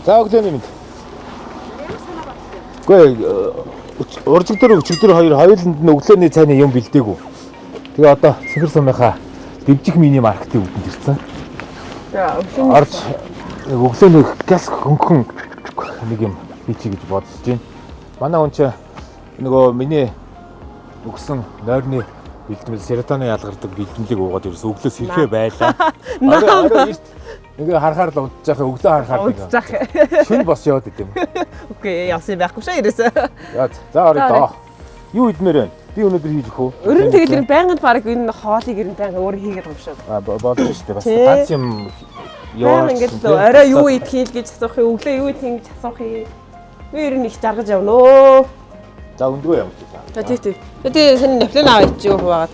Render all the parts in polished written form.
За өглөөний мэд. Гэхдээ уржигдөр өчигдөр хоёр хоёуланд нь өглөөний цайны юм бэлдээгүй. Тэгээ одоо Цэвэр сумынхаа дэвжих мини маркетыг үүдэнд ирсэн. За орж өглөөний газ хөнгөн нэг юм хийчих гэж бодож байна. Манай хүн чинь нөгөө миний өгсөн нойрны бэлтгэл серотонин ялгардаг бэлтгэлийг уугаад ерөөс өглөөс ирэхээ байлаа. Орой эрт ингээ харахаар л унтчих яхаа өглөө харахаар нэг шүн бос яваад идэв юм. Окей, яасан байхгүй шээ ерөөсөө. За орой доо. Юу идмээр байна? Би өнөөдөр хийж өгөх үү? Өрн тэгэл байнгын баг энэ хоолыг ер нь байнга өөр хийгээд байгаа юм шиг. Болно шүү дээ. Бас ганц юм яваа. Ингээд орой юу идэх гэж асуух юм, өглөө юу идэх гэж асуух юм. Би ер нь их жаргаж явна өө. За өндгөө явж байна. За тий. Тэгээ саний нэвлэн аваад чи юу хуваагаад.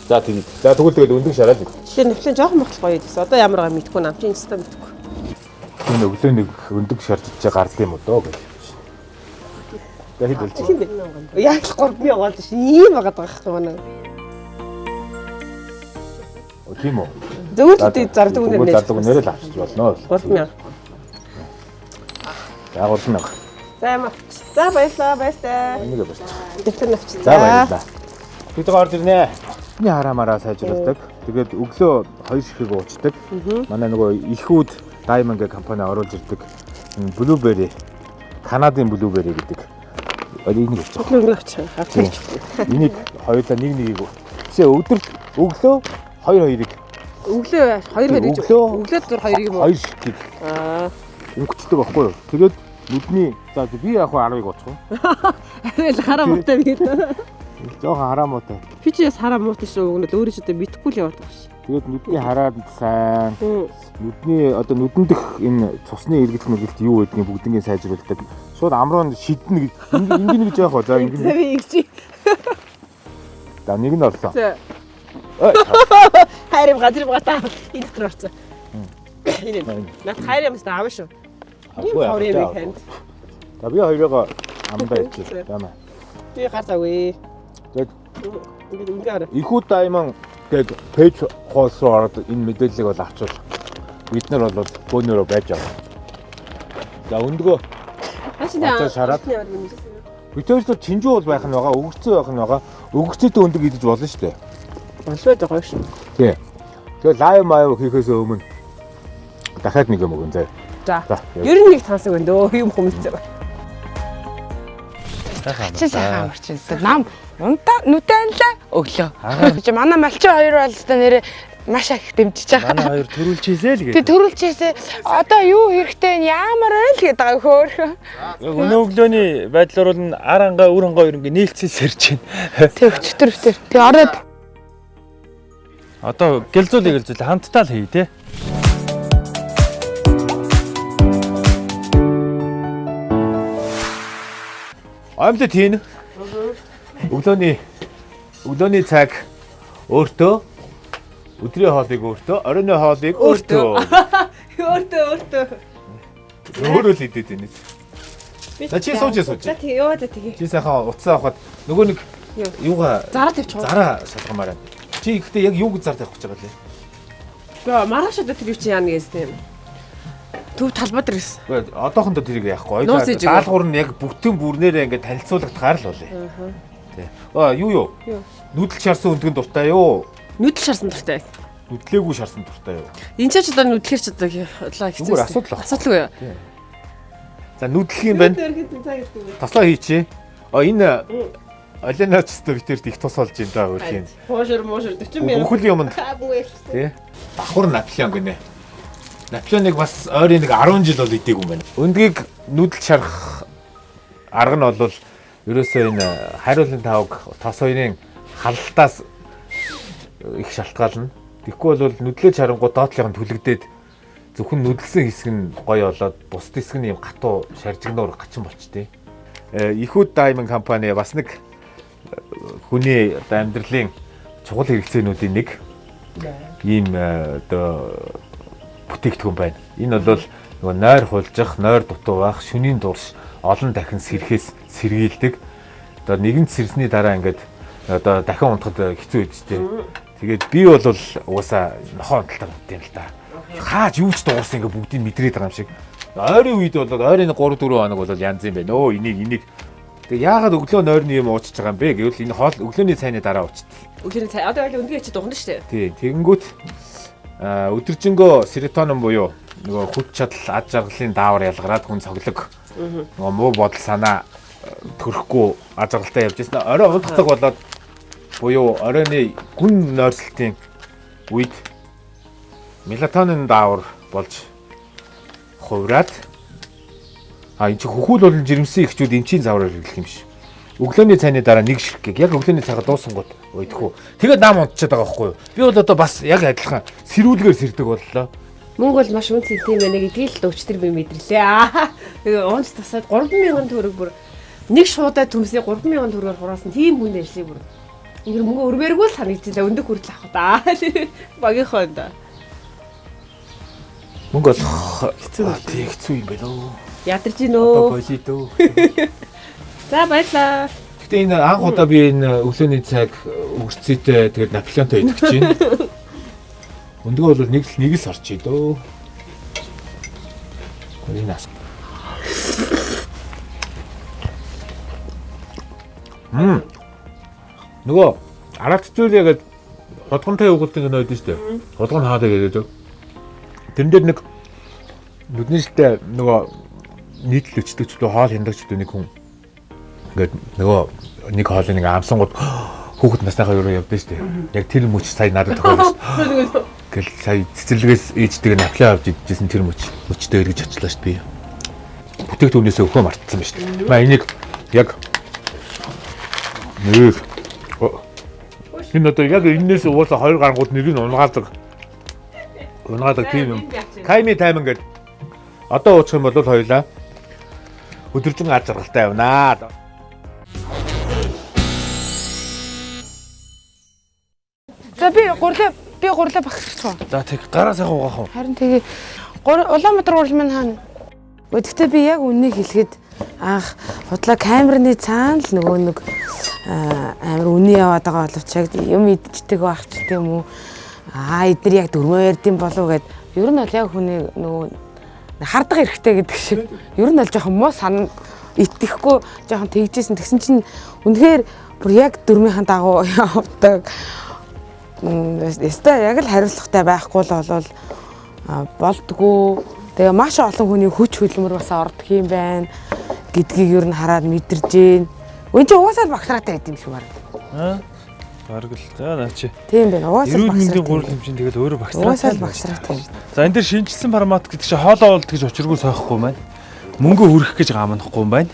За тэгье. За тэгвэл тэгэл өндөг шараад. Тэгээ нэвлэн жоохон мохлох гоё гэсэн. Одоо ямар гай мэдгүй намчин өстө мэдгүй. Энэ өглөө нэг өндөг шарж ичээ гард юм уу доо гэж. Яг хэлж байна. Яг л 3 мянга болж шин ийм байгаад байгаа хэрэг манай. Тийм үү. Зөвхөн л зардаг үнээр нээж. Зардаг үнээр л авчиж болно. 3 мянга. За 3 мянга. За ямар. За баярлаа. Энийг барьчих. Дэвтэр навч. За баярлаа. Бид орж ирнэ. Бидний хараамаараа сайжруулдаг. Тэгээд өглөө 2 ширхэг уучдаг. Манай нөгөө Ихүүд Diamond гэх компани оруулж ирдэг Blueberry, Канадын Blueberry гэдэг. Энийг авчих. Энийг хоёулаа нэг. Тэсээ өглөө 2-2-ыг. Өглөө 2 гэж. Өглөө зур 2 юм уу? 2 ширхэг. Өнгөчдөг байхгүй юу? Тэгээд нүдний за би яг 10-ыг уучих. Арай хараа муутай бид. Жохон хараа муутай. Би ч яс хараа муутай шүү. Өгнөл өөрөө ч одоо мэдхгүй л яваад байгаа ш. Тэгээд нүдний хараад сайн. Нүдний одоо нүдэндх энэ цусны эргэлт мэргэлт юу гэдгийг бүгднийг сайжруулдаг. Шууд амруу шиднэ гэж ингэ гэж яах вэ? За ингэ. За би игч. За нэг нь орсон. Хайрам газар багтаа. Энэ дотор орсон. Энэ. Наад хайрамс та аав шүү. Авгүй яах вэ? За би хоёроо амдаа ичээ. Яамаа. Би гацаагүй. Тэгээд ингээд Ихүүд Diamond гэдэг пэйж хоос руу ороод энэ мэдээллийг бол авчвал бид нар бол бөөнөрөө байж байгаа. За өндгөө Ашиг шараад. Бид хоёр ч чинжүү бол байх нь байгаа, өгөрцөө байх нь байгаа. Өгөрцөөтэй өндөг идэж болно шүү дээ. Болоод байгаа шүү. Тий. Тэгээд лайв маяг хийхээс өмнө дахиад нэг юм өгөн заяа. За. Ер нь нэг тансаг байна дөө юм хүмүүстээ. Чи сайхан амарч байна. Нам нүдэнлээ өглөө. Чи манай малчин хоёр бол өстой нэрээ маш их дэмжиж байгаа. Манай хоёр төрүүлчихээсэ л гэдэг. Тэг төрүүлчихээсэ одоо юу хэрэгтэй ямар байл гэдэг байгаа хөөхөө. Өнөө өглөөний байдлаар бол аранга өрөнгө хоёр ингээ нээлтсэл сэрж байна. Тэг өчтөр. Тэг ороод Одоо гэлзүүлээ хамтдаа л хий те. Амт тийм. Өглөөний цаг өөртөө өдрийн хоолыг өөртөө, оройн хоолыг өөртөө. Өөртөө. Өөрөө л идэт байна. За чи сууж. За тий ёо за тий. Чи сайхан утсаа авахад нөгөө нэг юугаа зараа тавьчих. Зараа шалгамаар байна. Чи ихтэй яг юу гэж зар тавих гэж байгаа лээ? Гэхдээ маргааш одоо тэр юу чи яана гэсэн юм. Төв талбад ирсэн. Гэхдээ одоохондоо тэрийг яахгүй. Даалгавар нь яг бүтэн бүрнээрээ ингээд танилцуулагдахаар л болъё. Тий. Юу? Нүдэл шарсан өндгөн дуртай юу? Нүдэл шарсан дуртай. Нүдлээгүй шарсан дуртай юу? Энд ч одоо нүдлэхэр ч одоо хэцүү. Зүгээр асуудал. Асуудалгүй юу? За нүдлэх юм байна. Таслаа хийчихье. Энэ Алена ч өстө битэрт их тус болж юм даа өөрхийн. Моошор 40 мянга. Бүхэл юмд. Тий. Давхар Наполеон гинэ. Наполеоныг бас ойрын нэг 10 жил бол идээгүй юм байна. Өндгийг нүдэл шарах арга нь бол ерөөсөө энэ хайруулын тавг тос хоёрын халалтаас их шалтгаална. Тэгэхгүй бол нүдлээ чарангууд доотлын түлэгдээд зөвхөн нүдлсэн хэсэг нь гоё болоод бусд хэсэг нь юм гатуу шаржигнуур гачин болчтой. Ихүүд Diamond компани бас нэг хүний амьдралын чухал хэрэгцээнүүдийн нэг ийм одоо бүтээгдэхүүн байна. Энэ бол нөгөө нойр хулжих, нойр дутуу байх, шөнийн дурш олон дахин сэрхээс сэргийлдэг. Одоо нэгэнт сэрсний дараа ингээд одоо дахин унтахад хэцүү үедтэй. Тэгээд би бол угаасаа нохоо онтолтой юм л да. Хааж юу ч дуурсан ингээд бүгдийг мэдрээд байгаа юм шиг. Ойрын үед бол ойрын 3 4 хоног бол янз юм байна. Өө энийг тэгээ яагаад өглөө нойрны юм уучж байгаа юм бэ гэвэл энэ хоол өглөөний цайны дараа уучт. Өглөөний цай одоо өндгөө чи дугна шүү дээ. Тий, тэгэнгүүт өдөржингөө серотонин буюу нөгөө хүч чадал, ад жаргалын даавар ялгараад хүн цоглог. Нөгөө муу бодол санаа төрөхгүй ад жаргалтай явж ирсэн. Орой унтдаг болоод буюу оройны гүн нойрсолтын үед мелатонин даавар болж хувраад энэ чи хөхүүл болон жирэмсэн ихчүүд эмчийн завраар хэрэглэх юм биш. Өглөөний цайны дараа нэг ширхгийг яг өглөөний цагаа дуусангууд уйдах уу. Тэгээд нам унтчихад байгаа байхгүй юу? Би бол одоо бас яг адилхан сэрүүлгээр сэрдэг боллоо. Мөнгө бол маш үнэтэй юм байна гэдгийг л өчтөр би мэдэрлээ. Тэгээ унц тасаад 3,000 төгрөг бүр нэг шуудаа төмсний 3,000 төгрөгөөр хураасан тийм хүн ярьсан бүр. Ингэр мөнгө өргөөргүй л санагдчихлаа. Өндөг хүртэл авах да. Багийнхоо да. Мөнгө олох хэцүү юм байна уу? Ядарч гинөө. Одоо болидөө. За баярлаа. Гэтэ энэ анх удаа би энэ өглөөний цаг өгцөйтэй тэгээд Наполеонтой идэх гэж байна. Өндгөө бол нэг л сарч идөө. Энэ нас. Нөгөө арацтуул яг хотгонтой явуулдаг нэг байдаг шүү дээ. Хотгон хаадаг гэдэг. Тэрэн дээр нэг бидний штэ нөгөө нийтлэл өчтөг ч хоол хяндагч нэг хүн ингээд нөгөө нэг хоолыг нэг амсангууд хүүхэд насныхаа өрөө явдсан шүү дээ. Яг тэр мөч сая надад тохиолдсон шүү дээ. Гэл сая цэцэрлэгээс ээжтэйг Наполеон авч идчихсэн тэр мөчтэй эргэж очлаа шүү дээ. Бүтээгдэхүүнээс өхөө мартсан ба шүү дээ. Маа энийг яг нэг энэ одоо яг энэс угаасаа 2 гарангууд нэрийг унгаадаг. Унгаадаг тийм юм. Кайми тайман гэдэг. Одоо уучих юм бол хоёлаа өдөржин аж аргалтай явнаа. За би гурлаа багсчих уу. За тэг гараа сайхан угаах уу. Харин тэгээ Улаанбаатар гурал маань хаана? Гэхдээ би яг үннийг хэлэхэд анх худлаа камерны цаана л нөгөө нэг амар үний яваад байгаа боловч яг юм идчихдэг байх ч тийм үү. Эдгээр яг дөрмөө ярдсан болов гэд ер нь бол яг хүний нөгөө хардаг хэрэгтэй гэдэг шиг ер нь бол жоохон муу сан итгэхгүй жоохон тэгжсэн. Тэгсэн чинь үнэхээр бүр яг дөрмийнхэн дагуу явдаг. Яста яг л хариуцлагатай байхгүй л болвол болдгоо. Тэгээ маш олон хүний хүч хөдөлмөр бас ордог юм байна гэдгийг ер нь хараад мэдэрж гээ. Үн чи угаасаа л багсраатай байт юм шиг байна. Бараг л за наа чи. Тийм байна. Угаасаа эрүүл мэндийн гурал хэмжээнд тэгэл өөрөө багсраатай. Угаасаа л багсраатай. За энэ дэр шинжилсэн формат гэдэг чинь хоолоо олд гэж учиргүй сойхгүй юм байна. Мөнгө хүрэх гэж амнахгүй юм байна.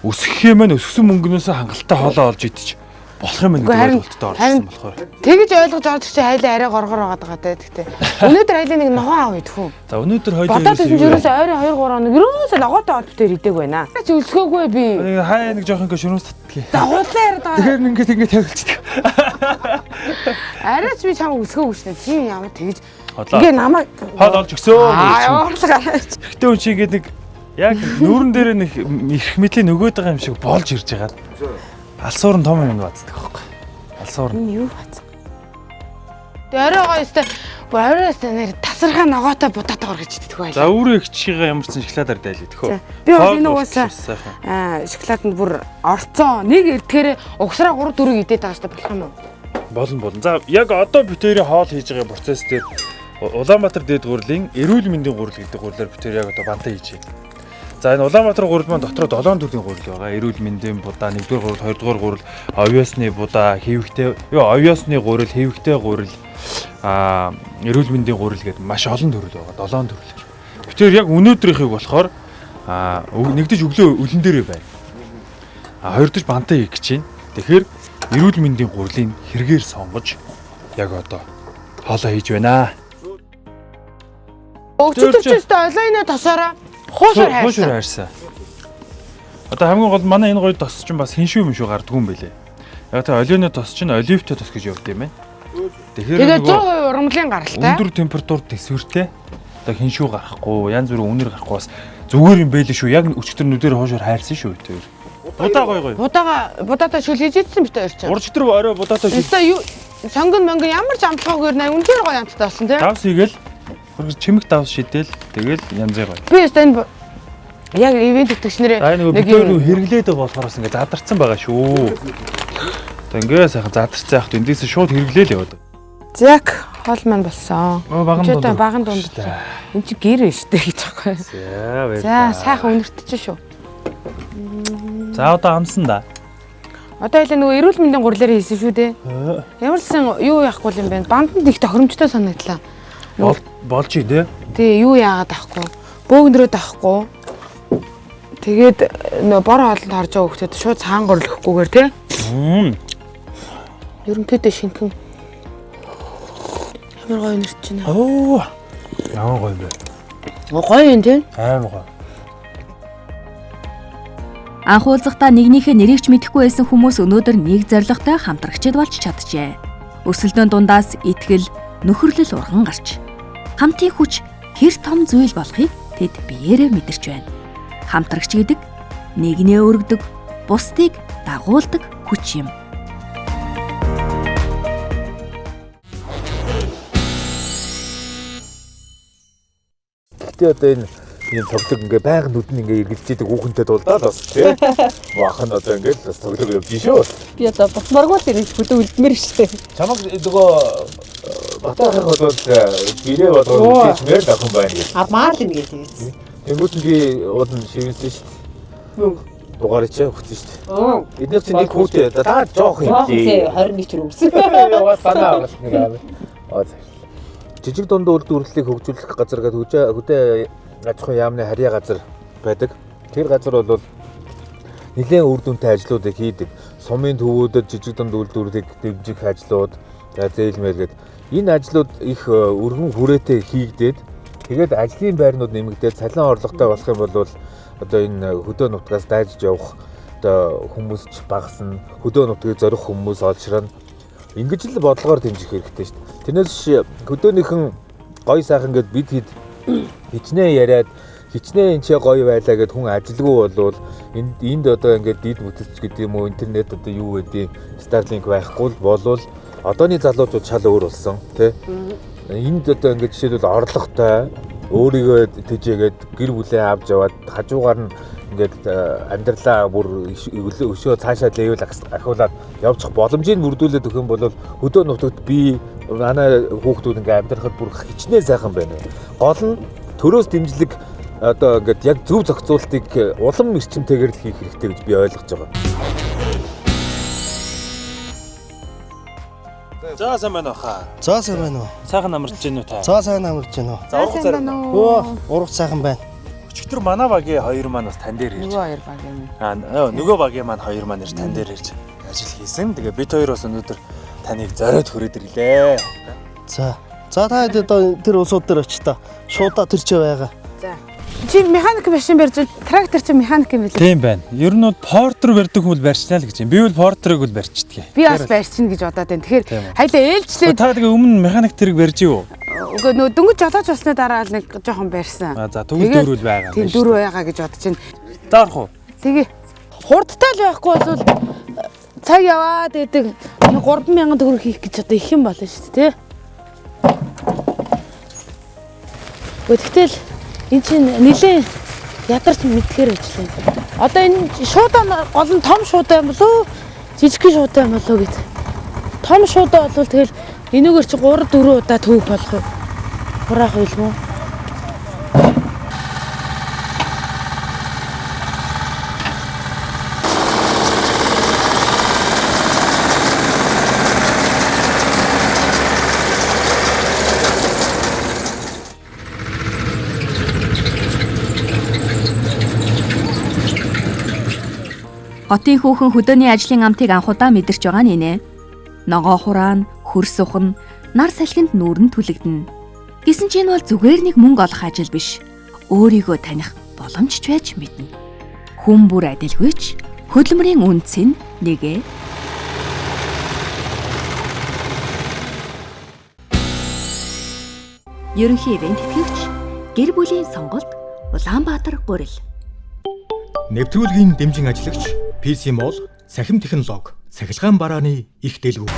Өсгөх юм байна. Өсгсөн мөнгнөөсөө хангалттай хоолоо олж идэж болох юм гэдэг ойлголттой орсон болохоор. Тэгэж ойлгож орж чи хайлаа арай горгор байгаа даа гэхдээ. Өнөөдөр хайлаа нэг ногоон аав идэх үү? За өнөөдөр хоёул бодоод ерөөсөө ойрын 2 3 хоног ерөөсөө логотой холбоотой идэг байна. Чи өлсгөөгүй би. Хаа нэг жоох ингээ шүрүүс татдгийг. За худлаа яриад байгаа. Тэгэхээр ингээ тавилчдаг. Арайч би чам өлсгөөгүй шнэ. Чи ямар тэгэж ингээ намайг хоол олж өгсөө. Уурлаа. Гэхдээ үн чи ингээд нэг яг нүүрэн дээр нэг их мэдлийн нөгөөд байгаа юм шиг болж ирж байгаа. Алсуурн том юм бацдаг байхгүй. Алсуурн. Юу бац. Тэгээ оройгоо өстэй оройстой нэр тасархаа ногоотой будаатай оргиж идэх байл. За өөрөө их чигээ ямарсан шоколадаар дайлаа идэх үү. Би бол энэ угаасаа шоколаданд бүр орцоо нэг эрдэхээр угсраа 3 4 идээд байгаа штэ болох юм уу? Болно. За яг одоо битэрийн хоол хийж байгаа процесс дээр Улаанбаатар дээд гурлийн эрүүл мэндийн гурал гэдэг гурлаар битэр яг одоо бантаа хийж байна. За энэ Улаанбаатар гурал маань дотроо 7 төрлийн гурал байгаа. Эрүүл мэндийн будаа, 1-р гурал, 2-р гурал, овёсны будаа, овёсны гурал, хэвэгтэй гурал, эрүүл мэндийн гурал гэдэг маш олон төрөл байгаа. 7 төрөл. Тэгэхээр яг өнөөдрийнхийг болохоор нэгдэж өглөө өлөн дээрээ байна. Хоёрдож бантаа хийх гэж байна. Тэгэхээр эрүүл мэндийн гуралын хэрэгээр сонгож яг одоо хоолоо хийж байна. Өгчөлчөөстэй олооны тосоороо хуушаар хайрсан. Одоо хамгийн гол манай энэ гоё тос чинь бас хиншүү юм шүү гардгүй юм байлээ. Яг та олионы тос чинь оливтой тос гэж явд юм байна. Тэгэхээр 100% ургамлын гаралтай. Өндөр температур төсвөртэй. Одоо хиншүү гарахгүй, янз бүрийн үнэр гарахгүй бас зүгээр юм байлээ шүү. Яг өчтөрнүүдээр хуушаар хайрсан шүү тэр. Будаа гоё. Будаатай шүл хийж идсэн бит хоёр чинь. Урж өдөр орой будаатай шүл. Өстой юу сонгон монгон ямар ч амтлахгүйгээр 8 үнээр гоё амттай болсон тийм. Давс игээл Хөргөж чимэг давс шидэл тэгэл янзыг гоё. Би өстө энэ яг ивент итгэгчнэрээ Аа нэг битүүр хэрэглээд болохоос ингээ задарсан байгаа шүү. Тэг ингээ сайхан задарсан яхад эндээс шууд хэрэглээл яваад. Зак хоол маань болсон. Баган дунд. Энд чи гэр вэ штэ гэж байгаа. За сайхан өнөртөж шүү. За одоо амсан да. Одоо хэлээ нөгөө эрүүл мэндийн гурлаар хийсэн шүү дээ. Ямар ч сан юу яахгүй юм бэ? Банданд их тохиромжтой санагдлаа. Болж ий дээ. Тий, юу яагаад авахгүй? Бөөгнөрөөд авахгүй. Тэгээд нөө бор хоолнд харж байгаа хөлтөд шууд цаан горлохгүйгээр тий. Ерөнхийдөө шинхэн. Ямар гоё нэрч байна. Оо. Ямар гоё бэ. Гоё юм тий. Амар гоё. Анх уулзахдаа нэгнийхээ нэрийг ч мэдэхгүй байсан хүмүүс өнөөдөр нэг зоригтой хамтрагчид болж чаджээ. Өрсөлдөөн дундаас итгэл, нөхөрлөл урган гарч хамтын хүч хэр том зүйл болохыг тэд биеэрээ мэдэрч байна. Хамтрагч гэдэг нэгнээ өргөдөг, бусдыг дагуулдаг хүч юм. Гэтэ одоо энэ тоглог ингээ байнга нүд нь ингээ эргэлж идэг хүүхэнтэй дулдаад бас тий. Бахан одоо ингээ бас тоглог явж шүү. Би одоо босморгоо тэр хөдөө үлдмэр штэ. Чамаг нөгөө батайхан болоод бирээ болоод үлдээчмээр л охин байна гэж. Маар л ингэ тэгээд. Тэнгүүт нь би уулын шивэнсэн шүү дээ. Дугаарч өгсөн шүү дээ. Эдгээр чинь нэг хүүтэй даа жоох юм тий. 21 төр өмсөн. Яваа санаа авах нэг аа. Жижиг дунд үйлдвэрлэлийг хөгжүүлэх газар гэдэг хөдөө аж ахуйн яамны харьяа газар байдаг. Тэр газар бол нэлээд үр дүнтэй ажлуудыг хийдэг. Сумын төвүүдэд жижиг дунд үйлдвэрлэлийг дэмжих ажлууд, зээлмэлгээд энэ ажлууд их өргөн хүрээтэй хийгдээд тэгээд ажлын байрнууд нэмэгдээд цалин орлоготой болох юм бол одоо энэ хөдөө нутгаас дайжж явах одоо хүмүүс ч багасна. Хөдөө нутгийг зорих хүмүүс олширна. Ингэж л бодлогоор дэмжих хэрэгтэй шүү дээ. Тэрнээс хөдөөнийхэн гоё сайхан гэд бид хэд хичнээн яриад хичнээн энэ ч гоё байлаа гэд хүн ажилгүй болвол энд одоо ингээд дид бүтэлч гэдэг юм уу интернет одоо юу гэдэг Starlink байхгүй болвол одооны залуучууд шал өөр болсон тий. Энд одоо ингээд жишээлбэл орлоготой өөрийгөө тэжээгээд гэр бүлээ авч яваад хажуугаар нь ингээд амьдралаа бүр өшөө цаашаа левел ахиулаад явчих боломжийг бүрдүүлээд өгөх юм бол хөдөө нутагт би манай хүүхдүүд ингээд амьдрахад бүр хичнээн сайхан байна. Гол нь төрөөс дэмжлэг одоо ингээд яг зөв зохицуултыг улам эрчимтэйгээр л хийх хэрэгтэй гэж би ойлгож байгаа. За сайн байна уу хаа. За сайн байна уу. Сайхан амарч гэнэ үү та? За сайн амарч байна уу. За урах зарим. Урах сайхан байна. Өчигдөр манай багийн хоёр маань бас тань дээр ирж. Нөгөө хоёр баг юм. Нөгөө багийн маань хоёр маань ирж тань дээр ирж ажил хийсэн. Тэгээ бид хоёр бас өнөөдөр таныг зориод хүрээд ирлээ. За та одоо тэр улсууд дээр очиж та шуудаа тэр ч байгаа. За. Чи механик машин барьж трактор чи механик юм билээ. Тийм байна. Ер нь бол портер барьдаг хүмүүс барьчнаа л гэж юм. Би бол портерыг бол барьчдаг. Би бас барьчихна гэж бодоод байна. Тэгэхээр хайлаа ээлжлээд та тэгээ өмнө механик тэрэг барьж юу? Үгүй нөө дөнгөж жолооч болсны дараа л нэг жоохон барьсан. За төгөл дөрвөл байгаа. Тийм дөрөв байгаа гэж бодож байна. Даарах уу? Тэгээ хурдтай л байхгүй бол цаг яваад идэг 3000 төгрөг хийх гэж одоо их юм болно шүү дээ тий. Гэхдээ энэ чинь нэлээд ядарч мэдхээр ажиллана. Одоо энэ шуудаа гол нь том шуудаа юм болов уу? Жижиг шуудаа юм болов уу гэд. Том шуудаа болвол тэгэл энэгээр чи 3-4 удаа төвөх болох уу? Хураах юм уу? Хотын хүүхэн хөдөөний ажлын амтыг анхудаа мэдэрч байгаа нэ. Ногоо хураана, хөрс ухна, нар салхинд нүүрэн түлэгдэнэ. Гэсэн чинь бол зүгээр нэг мөнгө олох ажил биш. Өөрийгөө таних боломжч байж мэднэ. Хүн бүр адилгүйч хөдөлмөрийн үндэс нь нэгэ. Ерөнхий ивент тэтгэгч гэр бүлийн сонголт Улаанбаатар гурил. Нэвтрүүлгийн дэмжин ажиллагч PC Mall, Сахим технологи, цахилгаан барааны их дэлгүүр.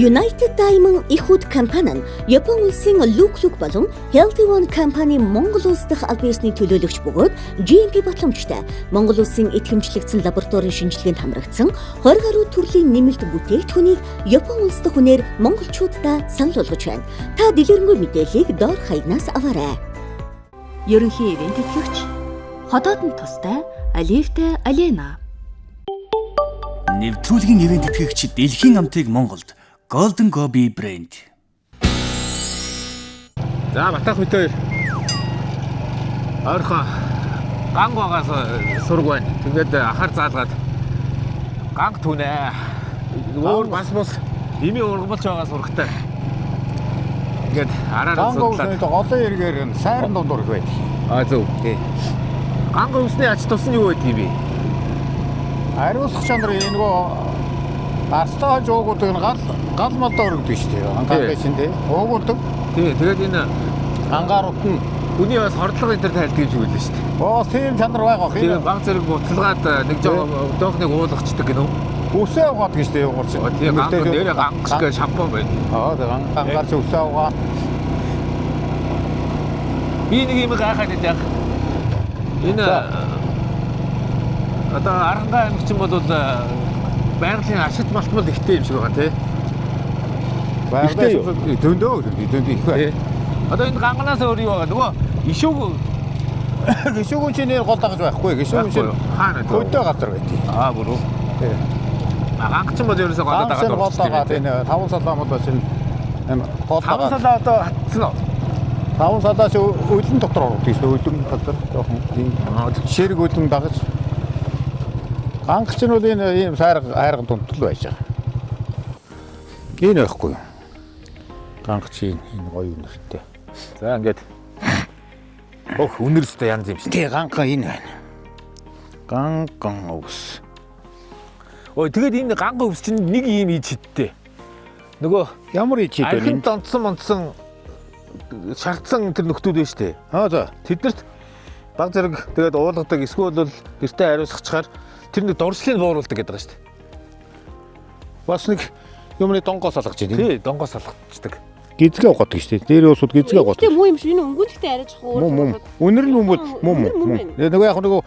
United Diamond Ихүүд компани нь Япон улсын Look болон Healthy One компани Монгол улс дахь аль биесний төлөөлөгч бөгөөд GMP батламжтай Монгол улсын идэвхжлэгдсэн лабораторийн шинжилгээнд хамрагдсан 20 гаруй төрлийн нэмэлт бүтээгдэхүүнийг Япон улс дахь үнээр монголчуудаа санал болгож байна. Та дэлгэрэнгүй мэдээллийг доор хаягнаас аваарай. Ерөнхий ивент төлөвч ходоодны тустай Алифтэй Алена. Нэвтрүүлгийн ивент итгэгч Дэлхийн амтыг Монголд Golden Gobi брэнд. За батах хөтөө. Ойрхон ганг багаас сург байна. Тэгээд ахаар заалгаад ганг түнэ. Өөр бас ими ургамалч байгаа сургатай. Ингээд араар судлаад голын эргээр нь сайран дундуур их байдаг. Зөв. Тий. Ганг усны ач тус нь юу байдаг юм бэ? Ариусгах чанар энэгөө астааж уугуудыг нь гал малдаа өргөдөг шүү дээ. Ангаар чинь тий. Уугуудыг. Тий. Тэгээд энэ ангарууд нь хүний бас хордлого энэ төр тайлдаг юм шиг үлээ шүү дээ. Оо тийм чанар байгаа хөө. Тийм баг зэрэг буцалгаад нэг жоо доохныг уулгачдаг гэнэ үү? Үсээ угаадаг шүү дээ уугуур чинь. Тийм нэрээ ганг шиг шампун байна. Ангаар ч үсээ угаа. Би нэг юм гайхаад байдаг. Энэ одоо Арангаа аймаг чинь бол байгалийн ашигт малтмал ихтэй юм шиг байгаа тий. Байгалийн дөндөө их бай. Одоо энэ ганганаас өөр юу байгаа нөгөө гişүүг чинь гол дагаж байхгүй. Гişүүг чинь хаана хөдөө газар байдаг. Бүрөө. Ганг чинь бол ерөөсөө гол дагаад байна. Гол дагаад энэ 5 салаа мод чинь гол дагаад. 5 салаа одоо хатсан уу? 5 салаа чи өдөн дотор ордог тийм өдөн дотор жоохон ширэг өдөн дагаж. Ганг чинь бол энэ ийм айрган тунтал байж байгаа. Энэ байхгүй. Ганг чинь энэ гоё үнэртэй. За ингээд үнэр өстэй янз юм шиг. Тий ганга энэ байна. Ганган өвс. Тэгээд энэ ганга өвс чинь нэг юм иж хиттэй. Нөгөө ямар иж хит вэ? Архин донцсон шардсан тэр нөхдүүд байна шүү дээ. За. Тэднэрт баг зэрэг тэгээд уулгадаг эсвэл бол гэртээ ариусгачаар тэр нэг дуршлыг бууруулдаг гэдэг байгаа шүү дээ. Бас нэг юмны донгоос алгаж байна. Тий, донгоос алгацдаг. Гизгээ угаадаг шүү дээ. Дээр усууд гизгээ угаадаг. Муу юм шиг энэ өнгөлттэй арайж хуу. Үнэр нь муу. Нөгөө яг нөгөө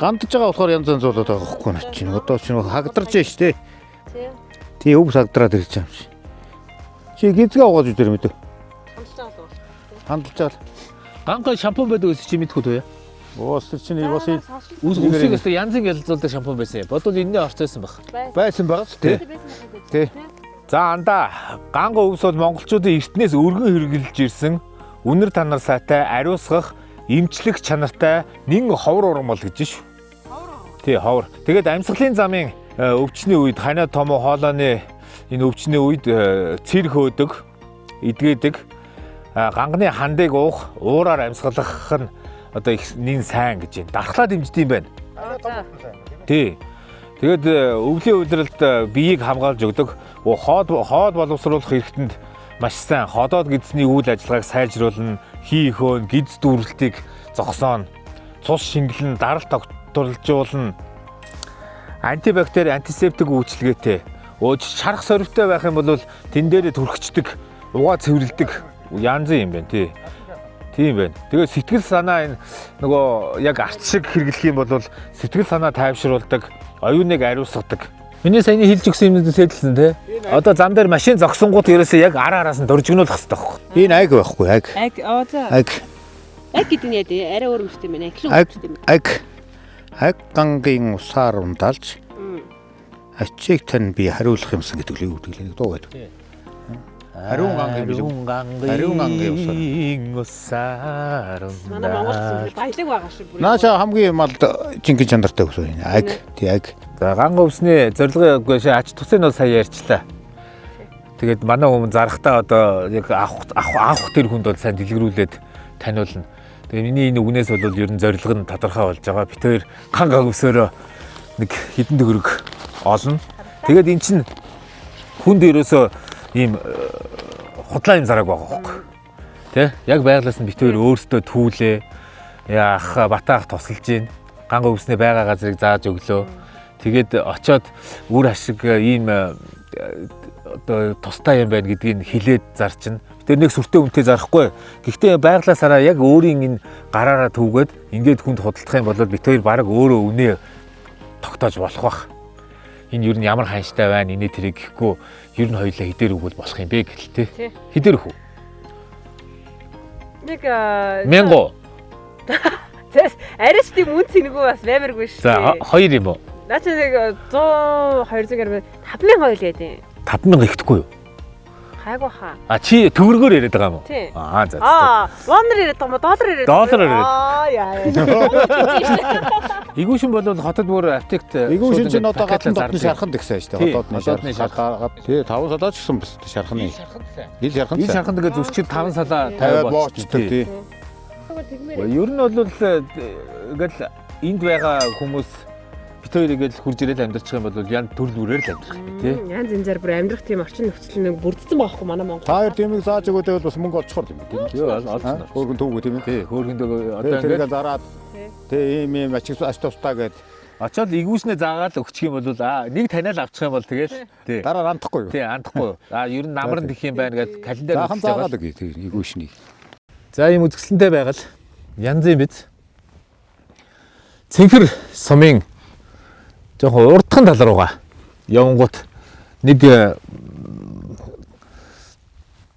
гандж байгаа болохоор янз янз болоод байгаа хөхгүй нэ чинь. Одоо чинь хагдарч байна шүү дээ. Тий, өвс хагдраад ирж байгаа юм шиг. Чи гизгээ угааж үдэр мэдээ. Хандж байгаа. Ганга шампунь байдаг үс чи мэдхүү төө. Уус чинь бас үсийг өстө янзын ялцуулдаг шампунь байсан юм. Бодвол энэний орцсон баг. Байсан байгаа ч тий. Тий. За андаа ганга өвс бол монголчуудын эртнээс өргөн хэрэгжилж ирсэн үнэр танар сайтай ариусгах эмчлэх чанартай нэн ховор ургамал гэж шүү. Тий ховор. Тэгээд амьсгалын замын өвчний үед ханиа томоо хоолойны энэ өвчний үед цэрх өөдөг, эдгээдэг ганганы хандыг уух, уураар амьсгалах нь одоо их нэн сайн гэж байна. Дархлаа дэмждэг юм байна. Тий. Тэгээд өвлийн үйлрэлд биеийг хамгаалж өгдөг хоод боловсруулах хэрэгтэнд маш сайн ходоод гидсний үйл ажиллагааг сайжруулна, хий хөөн, гидс дүүрэлтийг зогсооно, цус шингэлэн, даралт тогтворжуулна, антибактери, антисептик үйлчилгээтэй, шарах сорвтой байх юм бол тэн дээрээ түрхчдэг, угаа цэвэрлдэг янзын юм байна тий. Тийм байна. Тэгээд сэтгэл санаа энэ нөгөө яг арт шиг хэрэглэх юм бол сэтгэл санаа тайвшруулдаг, оюуныг ариусгадаг. Миний саяны хэлж өгсөн юмнуудыг сэтлсэн тий. Одоо зам дээр машин зогсонгууд ерөөсөө яг араас нь дуржигнуулах хэрэгтэй байхгүй. Энэ айг байхгүй айг. Айг. Айг гэдэг нь яа дээ? Арай өөр юм шүү дээ. Айг гангийн усаар ундаалж ачиг тань би хариулах юмсан гэдэг л юу гэдэг л нэг дуу байдаг. Ариун гангийн усаар манай монголч баялаг байгаа шүү. Нааша хамгийн малд жинхэнэ чанартай ус байна. Айг, тий айг. За ганга усны зорилгоо ач тусын нь сая ярьчлаа. Тэгээд манай хүмүүс зарахтаа одоо яг авах тэр хүнд бол сайн дэлгэрүүлээд таниулна. Тэгээд миний энэ үгнээс бол ер нь зорилго нь тодорхой болж байгаа. Би тэр ганга усөөрөө нэг хэдэн төгрөг олно. Тэгээд эн чинь хүнд ерөөсөө ийм худлаа юм зараг байгаа хөөхгүй. Тэ? Яг байглаас нь битээр өөрсдөө түүлээ. Яах батаах тусалж гин. Ганга өвснээ байгаа газрыг зааж өглөө. Тэгээд очоод үр ашиг ийм одоо тустай юм байна гэдгийг хилээд зарчна. Тэр нэг сүртэй үнтэй зарахгүй. Гэхдээ байглаасаараа яг өөрийн энэ гараараа түүгээд ингээд хүнд худалдах юм бол бид хоёр баг өөрөө үнэ тогтоож болох бах. Энэ юу н ямар ханштай байна, инээ тэрийг гэхгүй ер нь хоёулаа хідээр өгвөл болох юм бэ гэлтэй. Хідээр өгөх үү? Нэг 1000. Тэс арайч тийм үн цэнэггүй бас баймаргүй шүү. За 2 юм уу? Наа чи нэг 100 200 гэр 5000 хойл гэдэг. 5000 ихэхгүй юу? Хайгуу хаа. Чи төгрөгөөр яриад байгаа юм уу? Тий. За. Лонор яриад байгаа юм уу? Доллар яриад. Доллар яриад. Яа. Игүүшин бол хотод бүр аптект Игүүшин ч одоо гадны дотны шарханд ихсэн шүү дээ. Хотодны шарханд. Тий 5 салаа ч гэсэн бас шарханы. Ил шарханд. Ил шарханд ингээ зүсчил 5 салаа 50 боочтой тий. Ер нь бол ингээл энд байгаа хүмүүс бит хоёр ингээл хурж ирээд амьдарчих юм бол ян төрөл бүрээр л амьдрах би тий. Янз янзаар бүр амьдрах тийм орчин нөхцөл нэг бүрдсэн байхгүй манай Монгол. Та хоёр тиймийг зааж өгөөдөө бас мөнгө олцохор юм тийм. Тий олцсон. Хөөргөн түүгүй тийм ээ. Тий хөөргөнд одоо ингээд зараад тий ийм ачиг аш тустай гээд очоод игүүснээ заагаад өгчих юм бол нэг таниал авчих юм бол тэгэл тий. Дараа андахгүй юу? Тий андахгүй. Ер нь намрын тэх юм байна гэд календар заахан заагаад өгье тий игүүшнийг. За ийм үзэсгэлэнтэй байгаад янз юм биз. Цэнхэр сумын жоохон урдхан тал руугаа явангууд нэг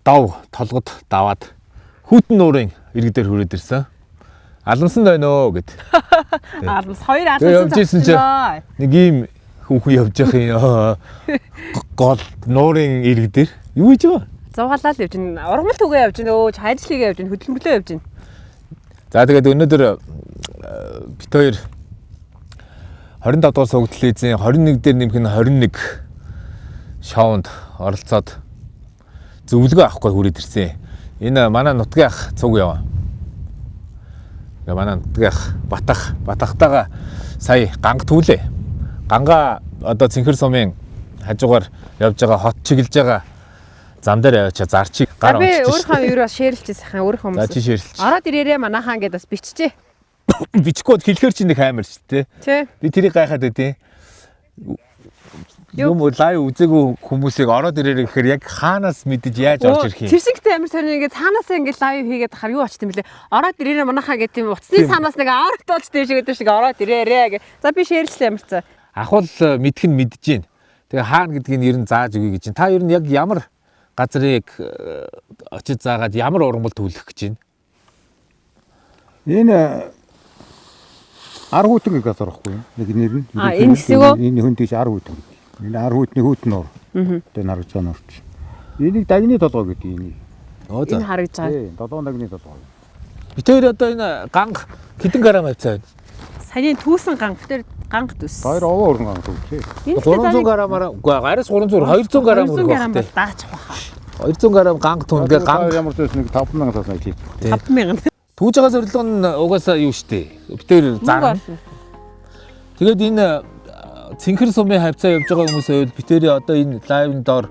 дав толгод даваад хүүтэн нуурын иргэдээр хүрээд ирсэн. Аламсан байна оо гэд. Аламс хоёр аламсан цацсан. Нэг ийм хүүхэн явж явах юм гол нуурын иргэдээр юу хийж байгаа? Зугаалаад явж байна. Ургамал түгээ явж байна. Өө ажил хийгээ явж байна. Хөдөлмөрлөө явж байна. За тэгээд өнөөдөр бит хоёр 25 дугаар сугдлын 21 дээр нэмэх нь 21 шоунд оролцоод зөвлөгөө авахгүй хүрээд ирсэн. Энэ манай нутгийн ах цуг яваа. Манай нутгийн ах Батахтайгаа сая ганга түлээ. Ганга одоо Цэнхэр сумын хажуугаар явж байгаа хот чиглэж байгаа зам дээр яваачаа зарчиг гар онцчих. Би өөрийнхөө юу бас шеэрлчихсэн хаа өөрийнхөө хүмүүс. За чи шеэрлч. Ороод ирээрээ манайхаа гэдээ бас биччихээ. Бичихгүй хэлэхэр чи нэг хаймар шүү дээ. Тий. Би тэрийг гайхаад байдیں۔ Юм лайв үзээгүй хүмүүсийг ороод ирээрэй гэхээр яг хаанаас мэдэж яаж орж ирэх юм. Тэр шигтэй амар сонир ингээд цаанаасаа ингээд лайв хийгээд хахаар юу очт юм бэлээ. Ороод ирээрээ манайхаа гэдэг юм уцсны цаанаас нэг аврагтуулж дэшгээд шиг ороод ирээрээ гэ. За би шеэрлээ ямарцаа. Ахвал мэдх нь мэдэж гин. Тэгээ хаана гэдгийг ер нь зааж өгье гэж. Та ер нь яг ямар газрыг очиж заагаад ямар ургамал төлөх гэж байна? Энэ 10 хүйтэн газар байхгүй юу? Нэг нэр нь. Энэ хэсэгөө энэ хүн тийш 10 хүйтэн. Энэ 10 хүйтний хүүтэн нуур. Тэгээ нарж байгаа нуурч. Энийг дагны толгой гэдэг энийг. Энэ харагдж байгаа. Тий, 7 дагны толгой. Бид хоёр одоо энэ ганг хэдэн грамм авцаа байна? Саяны түүсэн ганг дээр ганг төс. Хоёр овоо өргөн ганг төс. 300 граммаар үгүй араас 300 200 грамм өргөх хэрэгтэй. Даачих баха. 200 грамм ганг түнгээ ганг ямар ч нэг 5000 тасаа хийж. 5000. Түүж байгаа зорилго нь угаасаа юу штэ. Бид тэр зарна. Тэгээд энэ Цэнхэр сумын хавцаа явж байгаа хүмүүсээ бид тэр одоо энэ лайвн доор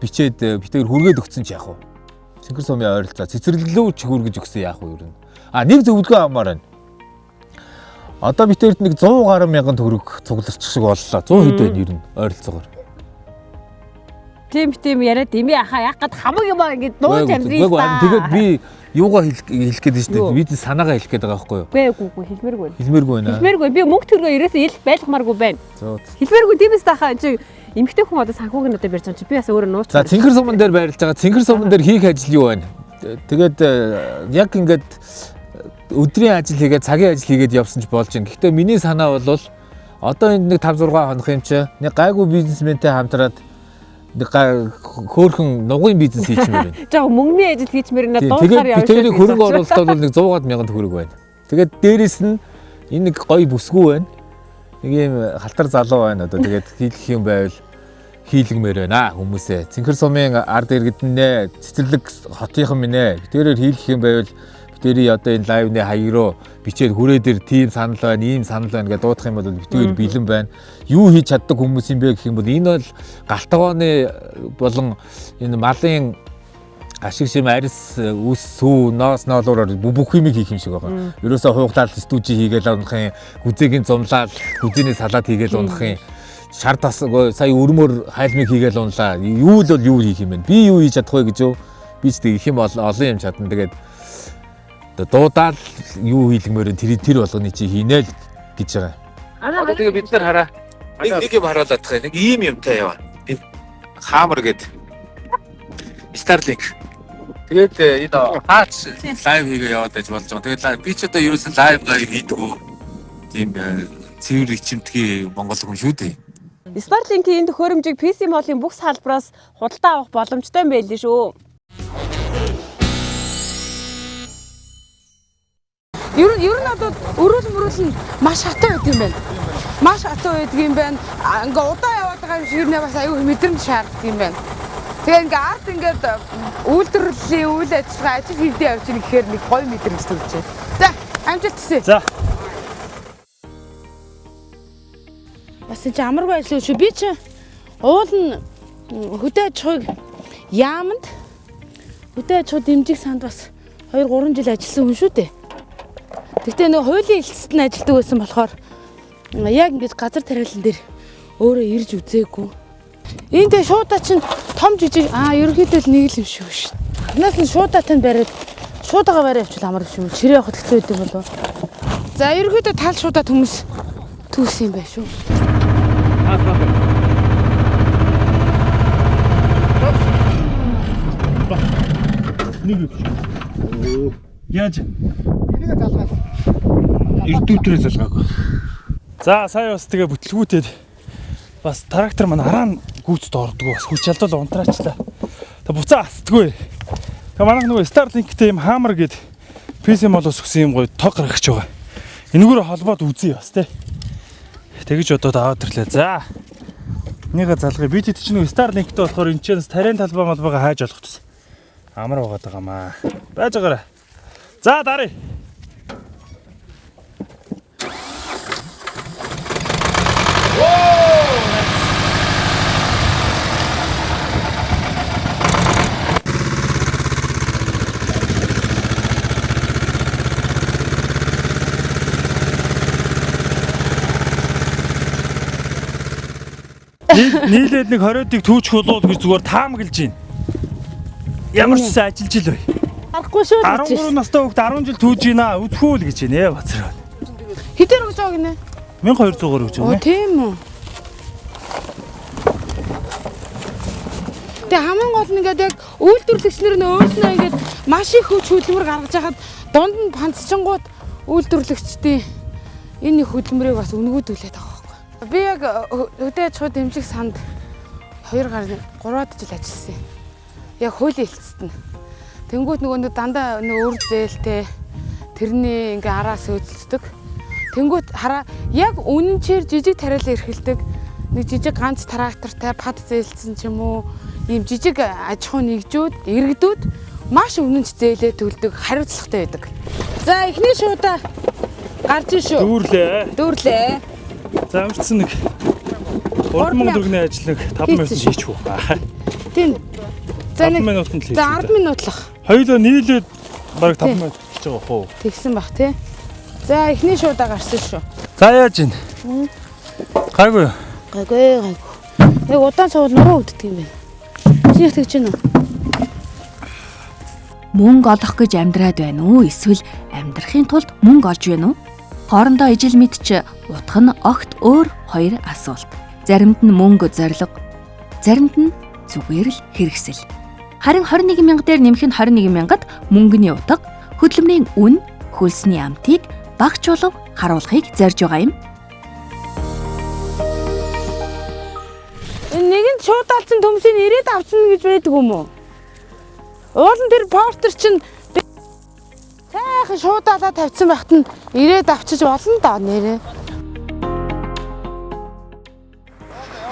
бичээд бид тэр хүргээд өгсөн ч яах вэ? Цэнхэр сумын ойролцоо цэцэрлэлөө ч хүргэж өгсөн яах вэ юу? Нэг зөвлөгөө авмаар байна. Одоо бид тэрд нэг 100 гаруй мянган төгрөг цугларчих шиг боллоо. 100 хэд байна ер нь ойролцоогоор. Тийм яриад дими ахаа яг гад хамаг юм аа ингэ дууж амжирээ та. Тэгээд би юугаа хэлэх гээд байна шүү дээ. Би санаагаа хэлэх гээд байгаа байхгүй юу? Үгүй хэлмээргүй. Хэлмээргүй байна. Хэлмээргүй. Би мөнгө төргөө ерөөсөө ил байлгамааргүй байна. Хэлмээргүй тиймээс таахаа энэ эмгтэй хүн одоо санхүүг нь одоо барьж байгаа чи би бас өөрөө нууц. За Цэнхэр суман дээр байрлаж байгаа. Цэнхэр суман дээр хийх ажил юу байна? Тэгээд яг ингээд өдрийн ажил хийгээд цагийн ажил хийгээд явсан ч болж байна. Гэхдээ миний санаа бол одоо энэ нэг 5 6 хоног юм чи нэг гайгүй бизнесментэй хамтраад хөөрхөн нугын бизнес хийчмээр байна. Жаа мөнгөний ажил хийчмээр нэ дуусаар явж. Тэгээд тэрийг хөрөнгө оруулалт бол нэг 100 мянган төгрөг байна. Тэгээд дээрэс нь энэ нэг гоё бүсгүй байна. Нэг юм халтар залуу байна одоо тэгээд хийх юм байвал хийлгмээр байна хүмүүсээ. Цэнхэр сумын ард иргэд нэ цэцэрлэг хотынхан минь ээ. Тэрээр хийх юм байвал бидний одоо энэ лайвны хаяг руу бичээд хүрээ дээр тийм санал байна, ийм санал байна гэж дуудах юм бол бидний бэлэн байна. Юу хийж чаддаг хүмүүс юм бэ гэх юм бол энэ бол галтгооны болон энэ малын ашиг шим арьс үс сүү ноос ноолоор бүх юм хийх юм шиг байгаа. Ерөөсөө хугатаал стужи хийгээл унах юм, гүзээгийн зумлал, гүзээний салаад хийгээл унах юм. шар тасгаа сая өрмөр хайлмыг хийгээл унлаа. Юу л бол юу хийх юм бэ? Би юу хийж чадах вэ гэж юу? Би ч тэг их юм олон юм чадна. Тэгээд дуудаал юу хийлгмээр тэр болгоны чи хийнэ л гэж байгаа. Одоо тэгээ бид нар хараа. Нэг юм харуулдаг юм. Нэг ийм юмтай яваа. Би хаамар гээд Starlink. Тэгээд энэ хаач лайв хийгээ яваад байж болж байгаа. Тэгээд би ч одоо ерөөсөн лайв хийдэггүй. Тийм цэвэр ичимтгий Монгол хүн шүү дээ. Starlink-ийн төхөөрөмжийг PC Mall-ын бүх салбараас худалдаа авах боломжтой юм байл шүү. Ер нь одоо өрөөл маш хатуу байдаг юм байна. Маш хатуу байдаг юм байна. Ингээ удаа яваад байгаа юм шиг нэ бас аюу мэдрэмж шаарддаг юм байна. Тэгээ ингээ арт ингээд үйлдвэрлэлийн үйл ажиллагаа ажил хийдэ явж ийн гэхээр нэг гоё мэдрэмж төрж байна. За, амжилт хүсье. За. Бас чи амаргүй ажиллав шүү. Би чи уул нь хөдөө аж ахуйг яамд хөдөө аж ахуй дэмжих санд бас 2-3 жил ажилласан хүн шүү дээ. Гэхдээ нөгөө хуулийн хэлцэд нь ажилладаг байсан болохоор яг ингэж газар тариалан дээр өөрөө ирж үзээгүй. Энд тэгээ шуудаа чинь том жижиг ерөнхийдөө л нэг л юм шиг шүү. Танаас нь шуудаа тань бариад шуудаага бариад явуул амар юм. Чирээ явахд хэцүү байдаг болов. За ерөнхийдөө тал шуудаа хүмүүс түүсэн юм байна шүү. Нэг юм шүү. Яаж? Энийг залгаад. Ирдүүтрээ залгаагүй. За сая бас тэгээ бүтлгүүтээд бас трактор маань араа нь гүйцэд ордог бас хүч алдвал унтраачлаа. Тэг буцаа астдгүй. Тэг манайх нөгөө Starlink-тэй юм хаамар гээд PC Mall-оос өгсөн юм гоё тог гаргаж байгаа. Энэгээр холбоод үзье бас тий. Тэгэж одоо аваад ирлээ. За. Нэгэ залгая. Би тэт чинь Starlink-тэй болохоор энэ ч тарийн талбай малбайгаа хайж олох тус. Амар байгаад байгаамаа. Байж байгаарай. За дарыг. Нийлээд нэг 20-ыг түүчих болоод гэж зүгээр таамаглаж байна. Ямар ч сайн ажиллаж ил бай. Арахгүй шүү. 13 настай хүүхд 10 жил түүж гинэ. Үтхүүл гэж байна бацраа. Хэдээр өгч байгаа гинэ? 1200-аар өгч байгаа. Тийм үү. Тэг хамгийн гол нь ингээд яг үйлдвэрлэгчнэр нь өөрснөө ингээд маш их хүч хөдөлмөр гаргаж хахад дунд нь панцчингууд үйлдвэрлэгчдийн энэ их хөдөлмөрийг бас өнгөөдүүлээд байгаа байхгүй. Би яг хөдөө аж ахуй дэмжих санд 2 гаруй 3 жил ажилласан. Яг хуулийн хэлцэд нь. Тэнгүүт нөгөө дандаа өр зээлтэй тэрний ингээ араас өөцөлдөг. Тэнгүүт хараа яг үнэнчээр жижиг тариалан эрхэлдэг нэг жижиг ганц трактортай пад зээлсэн ч юм уу ийм жижиг аж ахуй нэгжүүд иргэдүүд маш үнэнч зээлээ төлдөг хариуцлагатай байдаг. За эхний шуудаа гарч ийн шүү. Дүүрлээ. За амарчсан нэг 3000 төгрөгийн ажил нэг 5 минут хийчих үү. Тийм. За 10 минутанд л хийж. За 10 минутлах. Хоёулаа нийлээд бараг 5 минут хийж байгаа хөө. Тэгсэн бах тий. За эхний шуудаа гарсан шүү. За яаж ийн? Гайгүй. Гайгүй. Яг удаан цавал нуруу өгдөг юм байна. Чи тэгж гинэ үү? Мөнгө олох гэж амьдраад байна уу? Эсвэл амьдрахын тулд мөнгө олж байна уу? Хоорондоо ижил мэдч утга нь огт өөр хоёр асуулт. Заримд нь мөнгө зориг, заримд нь зүгээр л хэрэгсэл. Харин 21,000 дээр нэмэх нь 21,000-д мөнгөний утга, хөдөлмөрийн үн, хөлсний амтыг багч болов харуулахыг зорж байгаа юм. Нэг нь шууд алдсан төмсийг ирээд авчихна гэж байдаг юм уу? Уулын тэр портер чинь сайхан шууд алаа тавьсан байхад нь ирээд авчиж болно доо нэрээ.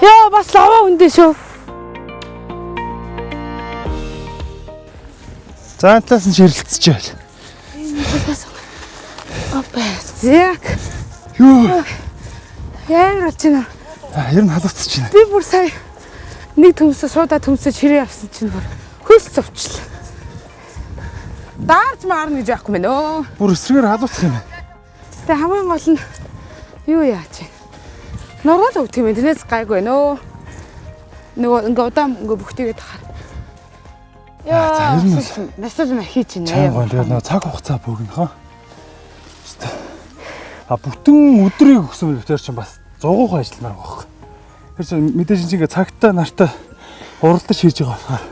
Яа бас лава үндэ шүү. Заантаас нь ширэлцчихвэл. Зяк. Юу? Яа ч юм. Ер нь халуусч байна. Би бүр сая нэг төмсө шуудаа төмсөж хэрэг авсан чинь бүр хөлс зовчлаа. Даарч маарна гэж яахгүй мэн өө. Бүр эсрэгээр халуусах юм байна. Тэ хамгийн гол нь юу яаж вэ? Нургал өгдөг юм. Тэрнээс гайгүй нөө. Нөгөө ингээ удаан ингээ бүгтийгээд тахаар. Яа. Насаа хийж байна. Чанга тэгээд нөгөө цаг хугацаа бөгнө хаа. А бүтэн өдрийг өгсөн битэр чинь бас 100% ажилламаар байгаа. Тэр чинь мэдээж чинь ингээ цагтаа нартаа уралдаж хийж байгаа болохоор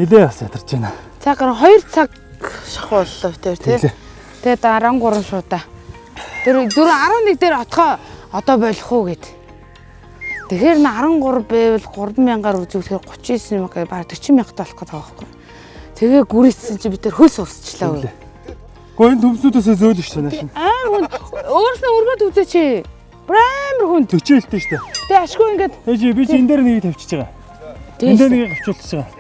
нилээ бас ядарч байна. Цаг 2 цаг шахууллаа битэр тий. Тэгээд 13 шуудаа. Тэр 11 дээр отгоо одоо болох уу гэд. Тэгэхээр 13 байвал 3,000-аар үзүүлэхээр 39,000 баг 40,000 болох гэдэг байгаа байхгүй. Тэгээ гүрээссэн чи бид тэр хөлс усчлаа үү. Гэхдээ энэ төмснүүдээс зөөлөж шүү нааш. Амар хүн өөрснөө өргөд үзээч. Амар хүн 40 хэлтэй шүү дээ. Тэгээ ашгүй ингээд би чи энэ дээр нэг тавьчихж байгаа. Энд дээр нэг авчуулчихж байгаа.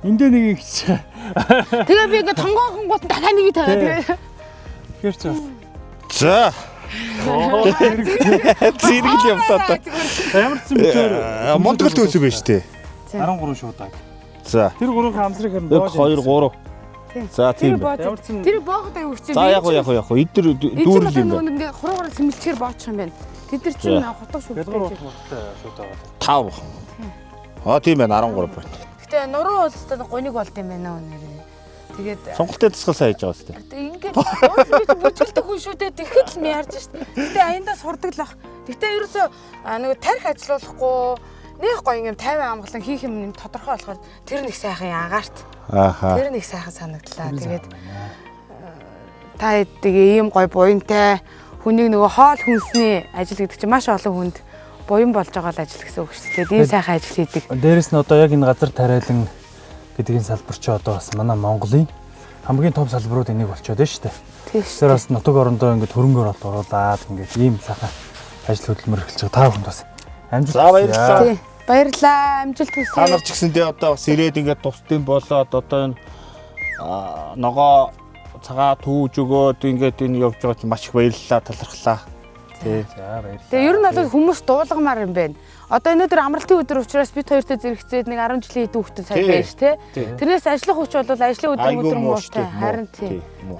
Энд дээр нэг хийчихэж байгаа. Тэгээ би ингээд тонгоохон гот дахиад нэг тавиад тэгээ. Тэгэхээр ч бас. За. Зэрэг л явлаа та. Ямар ч юм битээр Монголд төсөв байж тээ. 13 шуудаг. За. Тэр гурван хамсрыг харин боож. 1 2 3. За тийм байна. Тэр бооход аяг өгч юм. За яг. Эдгээр дүүрэл юм байна. Ингээд хуруугаар сэмэлчээр боочих юм байна. Тэд нар чинь хотог шүү. Гэлгэр утгатай шууд байгаа. 5. Тийм байна 13 байна. Гэтэ нуруу улстай гониг болд юм байна өнөрөө. Тэгээд сонголтын тасгал сайн хийж байгаа шүү дээ. Ингээд уурлж бүжгэлдэг хүн шүү дээ. Тэгэхэд л ми ярьж шít. Гэтэ аяндаа сурдаг л ах. Гэтэ ерөөсөө нөгөө тарих ажиллуулахгүй нэг гоё юм 50 амгалан хийх юм тодорхой болохоор тэр нэг сайхан агаарт. Тэр нэг сайхан санагдлаа. Тэгээд та тэгээ ийм гоё буянтай хүнийг нөгөө хоол хүнсний ажил гэдэг чинь маш олон хүнд буян болж байгаа л ажил гэсэн үг шүү дээ. Тийм сайхан ажил хийдэг. Дээрэс нь одоо яг энэ газар тариалан гэдгийн салбар чи одоо бас манай Монголын хамгийн том салбарууд энийг болчиход байна шүү дээ. Тийм. Тэгэхээр бас нутаг орондоо ингээд хөрөнгөөр оруулаад ингээд ийм сайхан ажил хөдөлмөр эхэлж байгаа. Та бүхэнд бас амжилт. За баярлалаа. Тий. Баярлалаа. Амжилт хүсье. Та нар ч гэсэндээ одоо бас ирээд ингээд тусдын болоод одоо энэ ногоо цагаа түүж өгөөд ингээд энэ явж байгаа чинь маш их баярлалаа, талархлаа. Тий. За баярлалаа. Тэгээ ер нь бол хүмүүс дуулгамаар юм байна. Одоо өнөөдөр амралтын өдөр учраас бид хоёртой зэрэгцээд нэг 10 жилийн хэд хүүхдүүд сая байж тээ. Тэрнээс ажиллах хүч бол ажлын өдөр мууштай.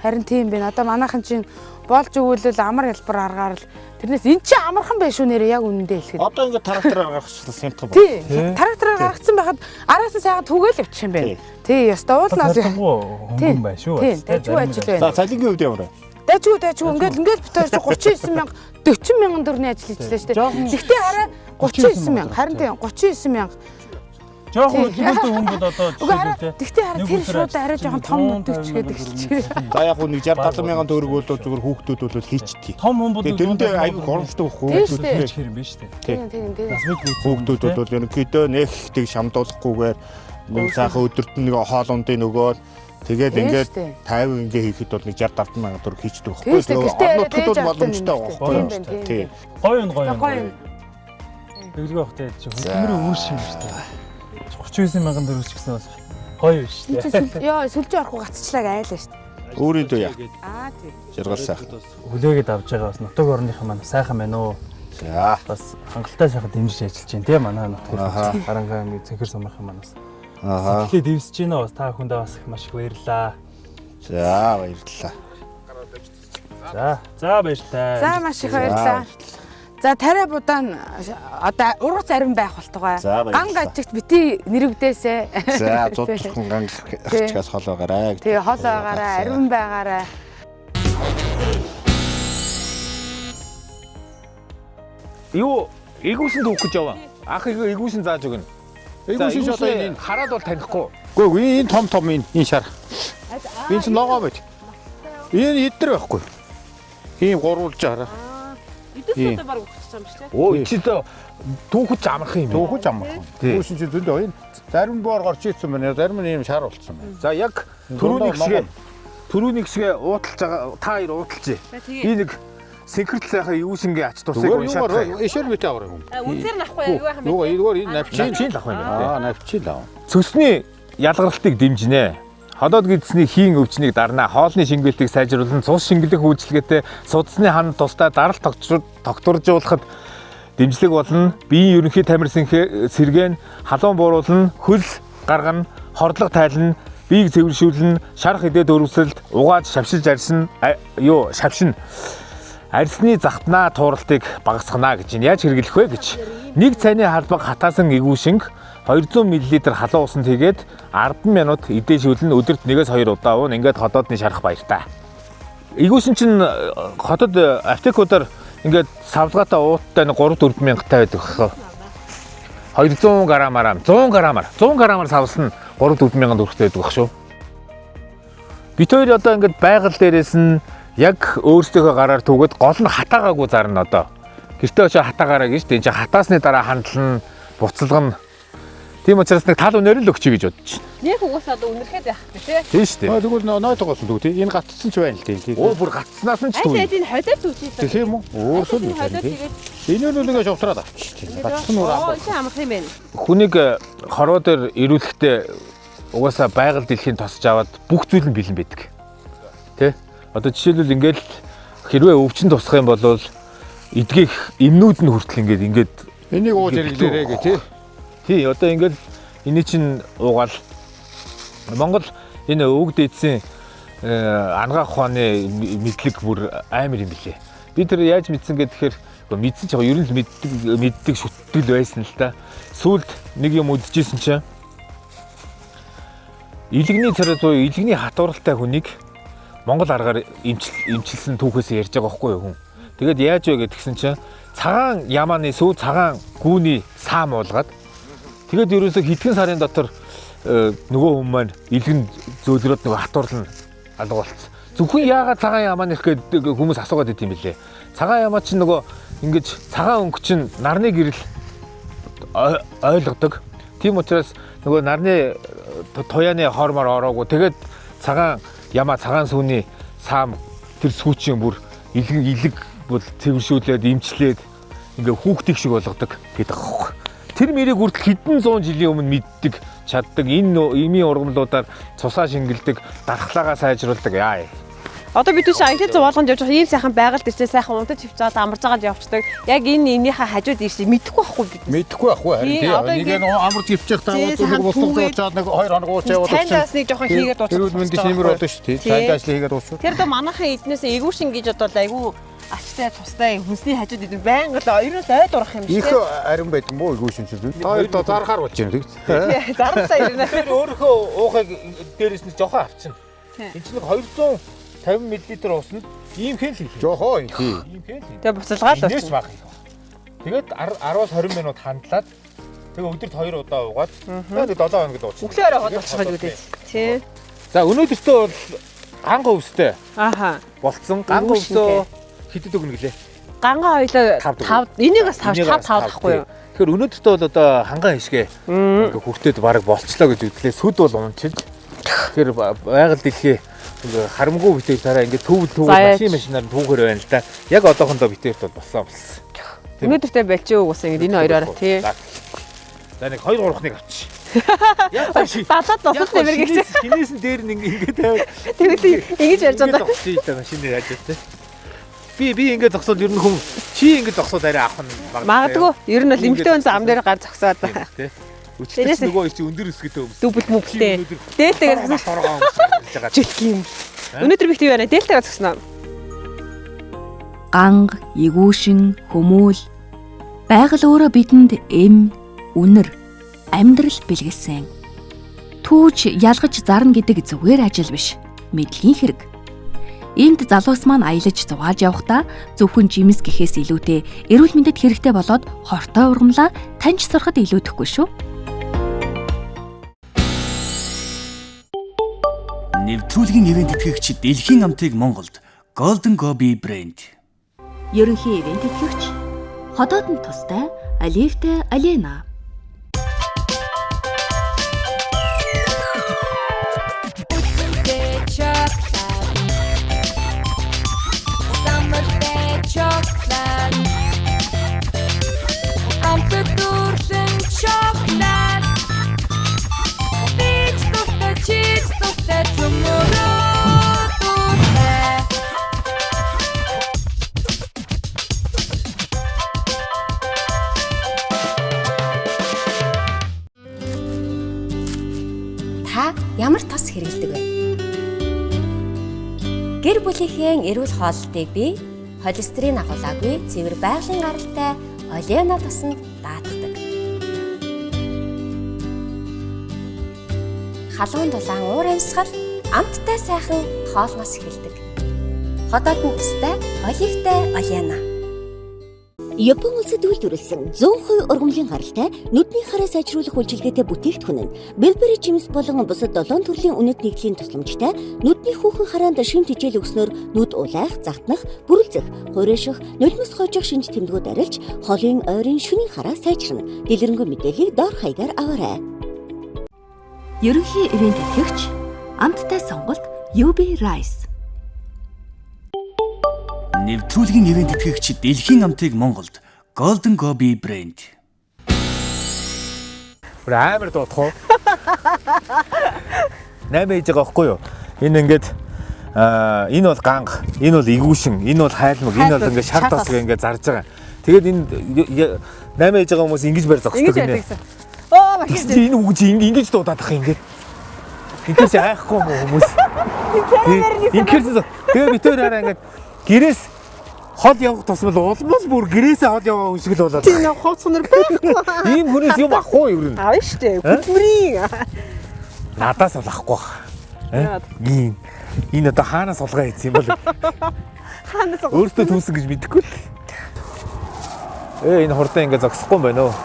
Харин тийм байна. Одоо манайхан чинь болж өгөөлөл амар хэлбэр аргаар л тэрнээс эн чинь амархан байх шүү нэрээ яг үнэндээ хэлэхэд. Одоо ингээд трактороор гаргачихсан симптом байна. Тий. Трактороор гаргацсан байхад араас нь сайхан түгээл явчих юм байна. Тий, ёстой уулнаас хөнгөн байна шүү. Тий, дэжгүй ажил байна. За цалингийн хувьд ямар вэ? Дэжгүй ингээд бит хоёр 39,000 40,000 төгрөгийн ажил хийчихлээ шүү дээ. Гэхдээ хараа 39,000 харин тийм 39,000 жоохон хөдөлгөөнтэй хүн бол одоо жишээлбэл тэгтээ хараа тэр шууд арай жоохон том мөнгөч гэдэг хэлчихээ. За яг нэг 60-70,000 төгрөг бол зүгээр хүүхдүүд бол хийчихдээ. Том хүн бол тэрэндээ айгүй горомжтой хүүхдүүд хийх юм биш үү? Тийм. Хүүхдүүд бол ерөнхийдөө нэг ихтэй шамдуулахгүйгээр нэг сайхан өдөрт нэг хоол ундын нөгөөд тэгээд ингээд 50 ингээ хийхэд бол нэг 60-70,000 төгрөг хийчдэг байхгүй. Орнуудад бол боломжтой байхгүй. Тийм. Гоё. Тэглэгээ бахтай хөдөлмөрийн өөр шиг юм шүү дээ. 39,000 төгрөг ч гэсэн бас гоё шүү дээ. Яа, сүлжээ орохгүй гацчлаа айлаа шүү дээ. Өөрийн дөө яа. Тийм. Жаргал сайхан. Хүлээгээд авч байгаа бас нутаг орныхан маань сайхан байна уу? За. Бас хангалттай сайхан дэмжиж ажиллаж байна тийм манай нутаг. Харангаа ангид цэнхэр сумынхан маань бас. Тэгэхээр дэвсэж байна бас та бүхэндээ бас их маш их баярлалаа. За баярлалаа. За баярлалаа. За маш их баярлалаа. За тариа будаан одоо ургац арим байх болтугай. Ганг ажигт бити нэрвдээсэ. За зодчиххон ганг ачгаас хол байгаарай. Тэгээ хол байгаарай, арим байгаарай. Юу эгүүсэнд өгөх гэж яваа. Ах эгүүсэнд зааж өгнө. Эгүүсийн одоо энэ хараад бол танихгүй. Үгүй энэ том энэ шар. Энэ ч ногоо байт. Энэ идэр байхгүй. Ийм гурвуулж хараа. Идэлтэй баг өгчих юм шүү дээ. Оо чи түүхэж амархан юм. Түүхэж амархан. Түүшин чи зөндөө энэ зарим боор гарч ийдсэн байна. Зарим нь ийм шар болцсон байна. За яг түрүүний хэсгээ уудалж байгаа та хоёр уудалжээ. Би нэг синхрэл сайхан юусингийн ач тусыг уншаад. Ишэр бит авах юм. Үнээр нь ахгүй юу яах юм бэ? Юугаар энэ навчин авах юм байна. Навчин лав. Цөсний ялгарлтыг дэмжинэ. Ходоод гидсний хийн өвчнийг дарнаа, хоолны шингэлтийг сайжруулан цус шингэлэх үйлчилгээтэй судасны хан тусдаа даралт тогтворжуулахад дэмжлэг болно. Биеийн ерөнхий тамир сэргээн халуун бууруулна, хөлс гаргана, хордлого тайлна, биеийг цэвэршүүлнэ, шарах хідээд өрөвсөлд угааж шавшиж арьсан шавшин арьсны захтнаа тууралтыг багасгана гэж яаж хэрэглэх вэ гэж нэг цайны халбаг хатаасан игүүшинг 200 мл халуун усанд хийгээд 10 минут эдээшүүлэн өдөрт 1-2 удаа уун ингээд ходоодны шарах баяртай. Игүүшин чинь хотод аптекуудаар ингээд савлгаатай ууттай 3-4 мянгаттай байдаг хөө. 200 грамаар 100 грамаар савлсан 3-4 мянган төгрөгтэй байдаг баг шүү. Бид хоёр одоо ингээд байгаль дээрээс нь яг өөрсдийнхөө гараар түгээд гол нь хатаагаагүй зарна одоо. Гэртээ очиж хатаагаараа гэж тийм чи хатаасны дараа хандлан буцалгана. Тийм учраас нэг тал өнөр л өгчий гэж бодож байна. Яг угаасаа одоо үнэрхэд байх тий. Тийм шүү дээ. Тэгвэл нойтогоос л үгүй. Энэ гатцсан ч байна л тийм. Оо бүр гатцнаас нь ч түгэй. Энэ ходоод үчиж. Тэгэх юм уу? Өөрсөө л байна тийм. Энэ нь нэг шовтраад авчих. Гатцсан уу аа. Оо чи амрах юм байна. Хүнийг хороо дээр ирүүлэхдээ угаасаа байгаль дэлхийн тосч аваад бүх зүйл нь бэлэн байдаг. Тэ? Одоо жишээлбэл ингээл хэрвээ өвчин тусах юм бол эдгэх эмнүүд нь хүртэл ингээд энийг ууж ирлээрээ гэ тий. Тий, одоо ингээл энэ чинь уугаал Монгол энэ өвөг дээдсийн ангаах ухааны мэдлэг бүр амар юм билээ. Би тэр яаж мэдсэн гэхээр мэдсэн ч яг ер нь л мэддэг шүтгэл байсан л та. Сүүлд нэг юм үдчихсэн чинь илэгний царай зуу илэгний хатууралтай хүнийг Монгол аргаар имчилсэн түүхээс ярьж байгаа байхгүй юу хүн. Тэгээд яаж вэ гэдгсэн чинь цагаан ямааны сүү цагаан гүүний саам уулгаад тэгээд ерөөсө хэдхэн сарын дотор нөгөө хүмүүс маань илгэн зөөлрөөд нөгөө хатуурлан алга болцсон. Зөвхөн яагаад цагаан ямааны их гэдэг хүмүүс асуугаад байт юм бэлээ. Цагаан ямаа чинь нөгөө ингэж цагаан өнгө чинь нарны гэрэл ойлгодог. Тийм учраас нөгөө нарны туяаны хормоор ороогүй. Тэгээд цагаан ямаа цагаан сүүний саам тэр сүүчин бүр илэг бол цэвэршүүлээд имчлээд ингээ хүүхдийг шиг болгодог гэдэг аахгүй. Тэр мэрийг хүртэл хэдэн зуун жилийн өмнө мэддэг, чаддаг. Энэ эмийн ургамлуудаар цусаа шингэлдэг, дархлаагаа сайжруулдаг. Яа. Одоо бид тийш аялал зовоолгонд явж байгаа ийм сайхан байгаль дээр сайхан унтаж хөвчөөд амарж байгаад явцдаг. Яг энэ энийхээ хажууд ирсэн мэдэхгүй байхгүй бид. Мэдэхгүй байхгүй харин тийм. Нэг нь амарч хөвчих таавал нэг босгож уучаад нэг 2 хоног уучаа яваад. Тайлаас нэг жоохон хийгээд дуусах. Тэр үл мэндийн нэмэр болдог шүү дээ. Тайлаа ажил хийгээд дуусах. Тэр доо манайхан эднээс ээгүүшин гэж одоо айгүй ачтай тустай хүнсний хажууд идэв байнга л ерөөс ой дурах юм шиг. Их арин байт юм уу ээгүүшин чинь. Хоёр доо зархаар болж байна тийм. Тий, зархсаа ирнэ. Тэр өөрийнхөө уухыг дээрээс нь жоохон авчихна. Энд чинь 250 мл уусанд иймхэн л хийх. Жохоо тий. Иймхэн л. Тэгээ буцалгаад Нээс баг хийх. Тэгээд 10-аас 20 минут хандлаад тэгээ өдөрт 2 удаа уугаад тэгээд 7 хоногд уучих. Өглөөрөө hodолцох гэж үү. Тий. За өнөөдөртөө бол ганга өвстэй. Ааха. Болцсон ганга өвсөө хэдэд өгнө гэлээ. Ганга хоёлоо 5 энийг бас 5 байхгүй юу? Тэгэхээр өнөөдөртөө бол одоо хангаа хишгээ ингээ хүртээд баг болцлоо гэж үзлээ. Сүд бол унчилж. Тэгэхээр байгаль дэлхий ингээ харамгүй битээр дараа ингээ төв машинаар түүхээр байна л да. Яг одоохондоо битээрт бол болсон. Өнөөдөртөө болчих уу гусан ингээ энэ хоёроо тий. За нэг 2-3 хоног авчи. Яг далаад босол нэмэр гэж. Хинээс нь дээр нь ингээ тавиад тэгвэл ингэж ярьж байгаа. Тий машины яаж тэ. Би ингэ зогсоод ер нь хүн чи ингэ зогсоод арай авах нь магадгүй. Ер нь бол эмгтэй хүн зам дээр гар зогсоод байна. Өчигдөр нөгөө чи өндөр өсгөдөө өмс. Дүбэл мүбэлтэй. Дээлтэйгээр зогсож жилх юм. Өнөөдөр би тийм байна. Дээлтэйгээр зогсноо. Ганга, игүүшин, хүмүүл байгаль өөрөө бидэнд эм, үнэр, амьдрал бэлгэлсэн. Түүж ялгаж зарна гэдэг зүгээр ажил биш. Мэдлэгийн хэрэг. Энд залуус маань аялаж зугаалж явахдаа зөвхөн жимс гэхээс илүүтэй эрүүл мэндэд хэрэгтэй болоод хортой ургамлаа таньж сурахад илүүдэхгүй шүү. Нэвтрүүлгийн ивент тэтгэгч Дэлхийн амтыг Монголд Golden Gobi брэнд. Ерөнхий ивент тэтгэгч Ходоодны тустай Алифтэй Алена. Та ямар тос хэрэглэдэг вэ? Гэр бүлийнхээ эрүүл хооллолтыг бий холестерин агуулаагүй цэвэр байгалийн гаралтай Олена тосонд даатгадаг. Халуун дулаан уур амьсгал амттай сайхан хоолноос эхэлдэг. Ходоод нүстэй оливтай Олена. Япон улсад үйлдвэрлэсэн 100% ургамлын гаралтай нүдний хараа сайжруулах үйлчилгээтэй бүтээгдэхүүн нь Белбери жимс болон бусад 7 төрлийн үнэт нэгдлийн тусламжтай нүдний хүүхэн хараанд шим тэжээл өгснөөр нүд улайх, загтнах, бүрэлзэх, хуурайших, нулимс хожих шинж тэмдгүүд арилж холын ойрын шөнийн хараа сайжрна. Дэлгэрэнгүй мэдээллийг доор хаягаар аваарай. Ерөнхий ивент итгэгч амттай сонголт UB Rice. Нэвтрүүлгийн ивент итгэгч дэлхийн амтыг Монголд Golden Gobi брэнд. Амар дуутах уу? 8 ээж байгаа байхгүй юу? Энэ ингээд энэ бол ганг, энэ бол игүүшин, энэ бол хайлмаг, энэ бол ингээд шар тос ингээд зарж байгаа. Тэгээд энэ 8 ээж байгаа хүмүүс ингэж барь зогсдог гинэ. Оо маш тийм. Энэ үг чи ингэж дуудаад ах ингээд. Ингэж айхгүй хүмүүс. Тэгээд битээр хараа ингээд гэрээс хол явах тусмал улмал бүр гэрээсээ хол яваа хүн шиг л болоод. Тийм хооцнор байхгүй. Ийм хүнээс юм ах уу юу? Аав штэ. Хөдөлмөрийн. Надаас олохгүй бах. Энэ одоо хаанаас улгаа хийсэн юм бол? Хаанаас өөртөө түүсэн гэж мэдэхгүй л. Энэ хурдан ингэ зогсохгүй юм байна уу?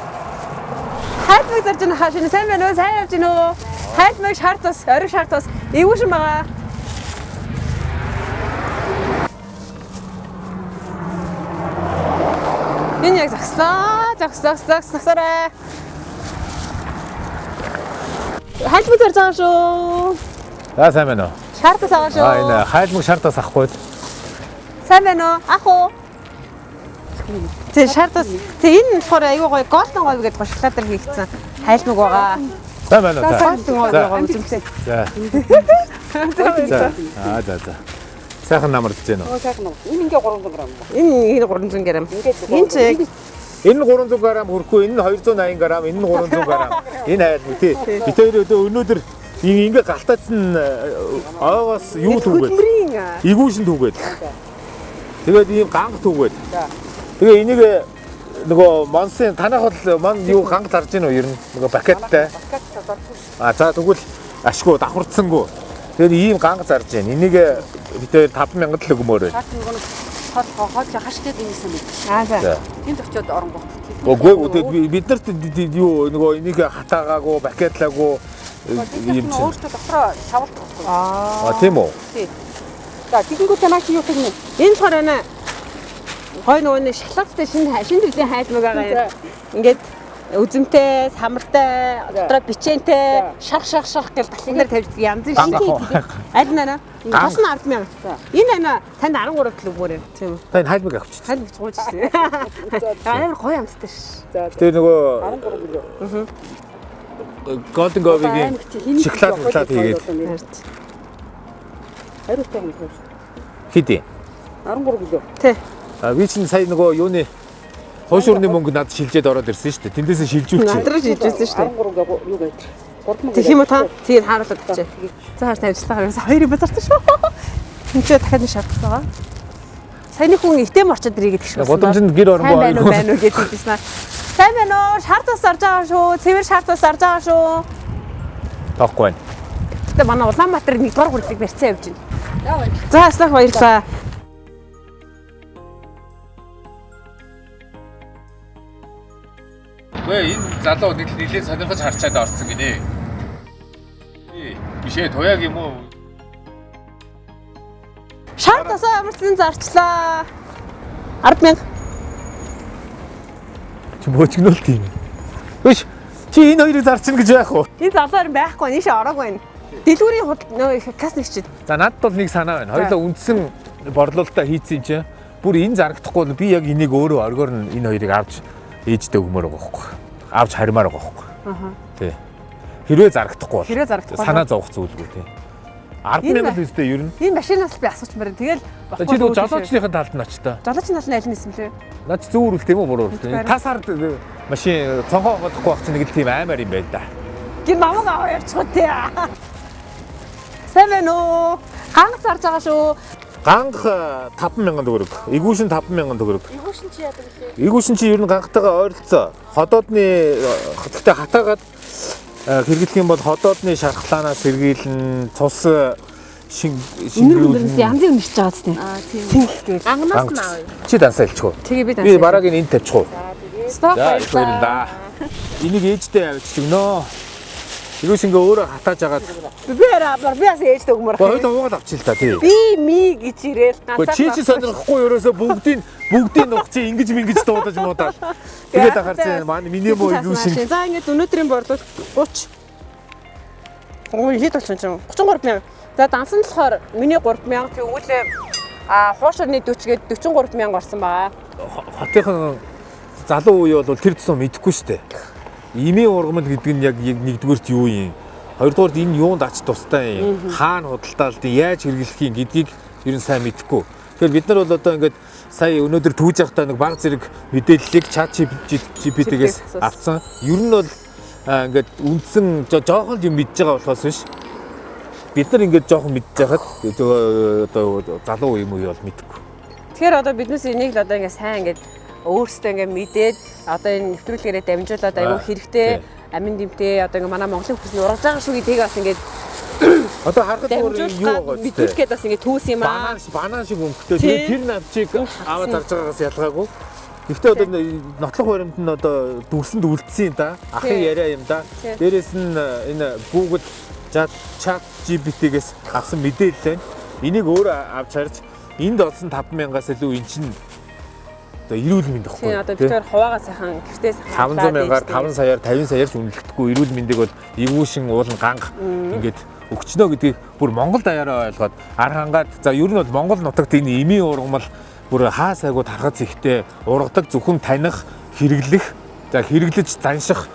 Хайлтмаг зарж байгаа хаашаа сайн байна уу? Сайн явж байна уу? Хайлтмаг шар тус, орой шар тус эвүүшин байгаа. Энэ яг зогсоорой. Хайлтмаг зарж байгаа шүү. За сайн байна уу? Шар тус байгаа шүү. Энэ хайлтмаг шар тус ахгүй. Сайн байна уу? Ах уу? Тэг шар тус. Тэг энэ болохоор айгүй гоё голдон говь гэдэг шоколадаар хийгдсэн хайлтмаг байгаа. Сайн байна уу? Голдон говь байгаа үзэмтэй. За. Сайхан намарлж байна уу? Сайхан. Энэ ингээ 300 г. Энэ 300 г. Энэ чиг. Энэ 300 г хүрхгүй, энэ 280 г, энэ 300 г. Энэ хайлтмаг тий. Бид өөрөө өнөөдөр ингээ галтаадсан оогоос юу түүгээд? Игүүшин түүгээд. Тэгээд ийм ганг түүгээд. Тэгээ энийг нөгөө монсын танах бол юу ганг зарж гин үү ер нь нөгөө пакеттай. За тэгвэл ашгүй давхарцсангүй. Тэгээд ийм ганг зарж гин. Энийг бид 5000 л өгмөөрэй. Хол хаштай дэмсэн мэт. За. Энд очиод оронгоо. Үгүй бид нарт юу нөгөө энийг хатаагаагүй, пакетлаагүй юм чинь. Өөртөө дотроо шавуулдаг. Тийм үү? Тий. За тэгэнгүүт танаач юу гэх юм. Энэ болохоор байна. Хой нөгөө шоколадтай шинэ төрлийн хайлтмаг байгаа юм. Ингээд үзэмтэй, самартай, дотроо бичээнтэй, шах гэж батлан дээр тавьдаг янз шиг. Аль нана? Тос нь 10,000. Энэ байна. Танд 13 кг өгөөрэй. Тийм. Та энэ хайлтмаг авчих. Хайлтмаг цууж ирсэн. Амар гоё амттай ш. Тэгээ нөгөө 13 кг. Golden Gobi-гийн шоколад хийгээд. Хариутай юм байна. Хэдий? 13 кг. Тий. Би чинь сая нөгөө юуны хойш урны мөнгө надад шилжээд ороод ирсэн шүү дээ. Тэндээсээ шилжүүлчих. Надраа шилжүүлсэн шүү дээ. 13 юу гэдэг. Тэг юм уу та? Тэгээд хааруулаад очие. За хаар тавьжлаа гараас хоёрыг базарсан шүү. Тинчээ дахиад нь шаардсан байгаа. Саяны хүн итэм орчод ирээ гэдэг шүү. Гудамжинд гэр оронгоо байна уу гэж хэлсэн. Сайн байна уу? Шаардас зарж байгаа шүү. Цэвэр шаардас зарж байгаа шүү. Тоохгүй байна. Гэтэ манай Улаанбаатар 1-р хурлыг барьцсан явж байна. За аслах баярлаа. 왜 энэ залуу нэлээд сонирхож харчаад орсон гинэ. Бишээ туяаг юм уу? Шаардасаа амарсан зарчлаа. 10,000. Чи бөчгнөл тийм. Биш. Чи энэ хоёрыг зарчна гэж яах вэ? Энэ залуу байхгүй нийшээ ороогүй байна. Дэлгүүрийн нөө кас нэгчээд. За надад бол нэг санаа байна. Хоёулаа үндсэн борлуулалтаа хийцэн чинь бүр энэ зарагдахгүй би яг энийг өөрөө оргоор нь энэ хоёрыг авч ээжтэй өгмөр байгаа байхгүй. Авч хармаар байгаа байхгүй. Тий. Хэрвээ зарагдахгүй бол санаа зовох зүйлгүй тий. 10,000 л үстэй ер нь. Энэ машинаас би асуучмаар. Тэгэл чи дөө жолоочныхын талд нь очтой. Жолоочны талд нь аль нь юм лээ? Наад чи зүүр үл тийм үү буруу үл. Та сард машин цонхоо годохгүй байх чинь нэг л тийм аймаар юм байна да. Гин намайг аваа явчихгүй тий. Сайн байна уу? Ганц зарж байгаа шүү. Ганх 5,000 төгрөг. Игүүшин 5,000 төгрөг. Игүүшин чи яадаг вэ? Игүүшин чи ер нь ганхтайгаа ойролцоо. Ходоодны гэхдээ хатаагаад хэрэглэх юм бол ходоодны шархлаанаас сэргийлэн цус шингэрүүлэн янзын үнэрч байгаа зү. Тийм. Сингэлгээл. Ангнаас нь авъя. Чи дансаа хэлчих үү? Тэгээ би Би дансаа. бараагийн энд тавьчих уу? Стоп баярлаа. Энийг ээжтэй авчиж өгнө. Игүүшингээ өөрөө хатааж агаад Би араа би бас ээжтэй өгмөр. хоёул уугаад авчих л та тий. Би ми гэж ирээл Гэхдээ чи сонирхгүй ерөөсө бүгдийн нуух чи ингэж мингэж дуудаж муудаад. Тэгээд ахаар чи миний муу игүүшин. За ингээд өнөөдрийн борлуулалт 30. Хэд болчихсон чинь 33,000. За дансан болохоор миний 3,000 тэгвэл хуушурны 40 гээд 43,000 орсон байгаа. Хотынхан залуу үе бол тэр тусам мэдэхгүй штэ. Имийн ургамал гэдэг нь яг нэгдүгээрт юу юм? Хоёрдугаарт энэ юунд ач тустай юм? Хаана худалдаалт яаж хэрэглэх юм гэдгийг ер нь сайн мэдэхгүй. Тэгэхээр бид нар бол одоо ингээд сая өнөөдөр түүж явахдаа нэг баг зэрэг мэдээллийг чат GPT-гээс авсан. Ер нь бол ингээд үндсэн жоохон юм мэдж байгаа болохоос биш. Бид нар ингээд жоохон мэдж байхад одоо залуу юм уу бол мэдэхгүй. Тэгэхээр одоо биднээс энийг л одоо ингээд сайн ингээд өөрсдөө ингээд мэдээд одоо энэ нэвтрүүлгээрээ дамжуулаад аюу хэрэгтэй амин дэмтэй одоо ингээд манай Монголын хүсний ургаж байгаа шүү гэдгийг бас ингээд одоо харахад юу байгаа вэ? Мэдүүлэхэд бас ингээд түүс юм аа. Банан шиг өнгөтэй. Тэгээд тэр навчийг аваад зарж байгаагаас ялгаагүй. Гэхдээ одоо нотлох баримт нь одоо дүрсэнд үлдсэн да. Ахын яриа юм да. Дээрээс нь энэ Google Chat GPT-гээс авсан мэдээлэл байна. Энийг өөрөө авч харж энд олсон 5,000-аас илүү эн чинь одоо эрүүл мэнд гэхгүй. Тийм одоо бид тэр хуваагаа сайхан гэртээ сайхан 500,000-аар 5 саяар 50 саяар ч үнэлэхдэггүй эрүүл мэндийг бол эвүүшин уулан ганх ингээд өгчнөө гэдгийг бүр Монгол даяараа ойлгоод арга хангаад за ер нь бол Монгол нутагт энэ эмийн ургамал бүр хаа сайгуу тархац ихтэй ургадаг зөвхөн таних хэрэглэх за хэрэглэж занших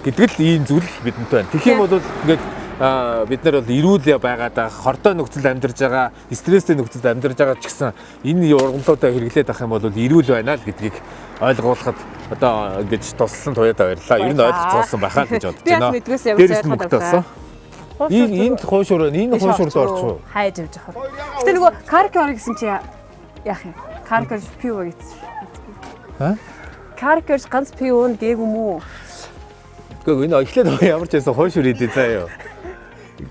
гэдэг л ийм зүйл бидэнд байна. Тэгэх юм бол ингээд бид нар бол эрүүл байгаад хортой нөхцөлд амьдарч байгаа, стресстэй нөхцөлд амьдарч байгаа ч гэсэн энэ ургамлуудаа хэрэглээд авах юм бол эрүүл байна л гэдгийг ойлгуулахад одоо ингэж туссан туяадаа баярлаа. Ер нь ойлгоцсон байхаа л гэж бодож байна. Дээрээс нь мөгтөөсөн. Энд хуушур байна. Энэ хуушурд орчих. Хайж авч явах. Гэтэ нөгөө каркер гэсэн чи яах юм? Каркер пиво гэсэн. Ха? Каркер ганц пиво нь дээг юм уу? Гэхдээ энэ эхлээд ямар ч байсан хуушур идэ заяа.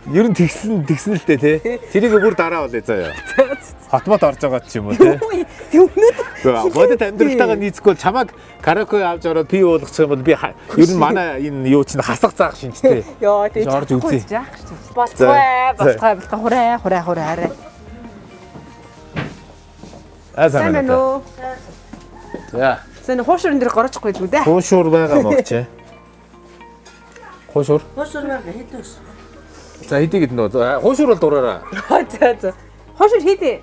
Ер нь тэгсэн л дээ тий. Тэрийг бүр дараа болъё заяа. Хотмод орж байгаа ч юм уу тий. Тэгвэл бодит амьдралтайгаа нийцэхгүй чамаг караоке авч ороод пив уулгачих юм бол би ер нь манай энэ юу чинь хасах заах шинжтэй. Йоо тий. Орж үзье. Болцгой хураа. Сайн уу? За. Сэн хуушур энэ дэр гороочихгүй л үү дээ. Хуушур байгаа мөгч. Хуушур байгаа хэдээс. За хэдий гэдэг нөө. Хуушур бол дураараа. За. Хуушур хийдэ.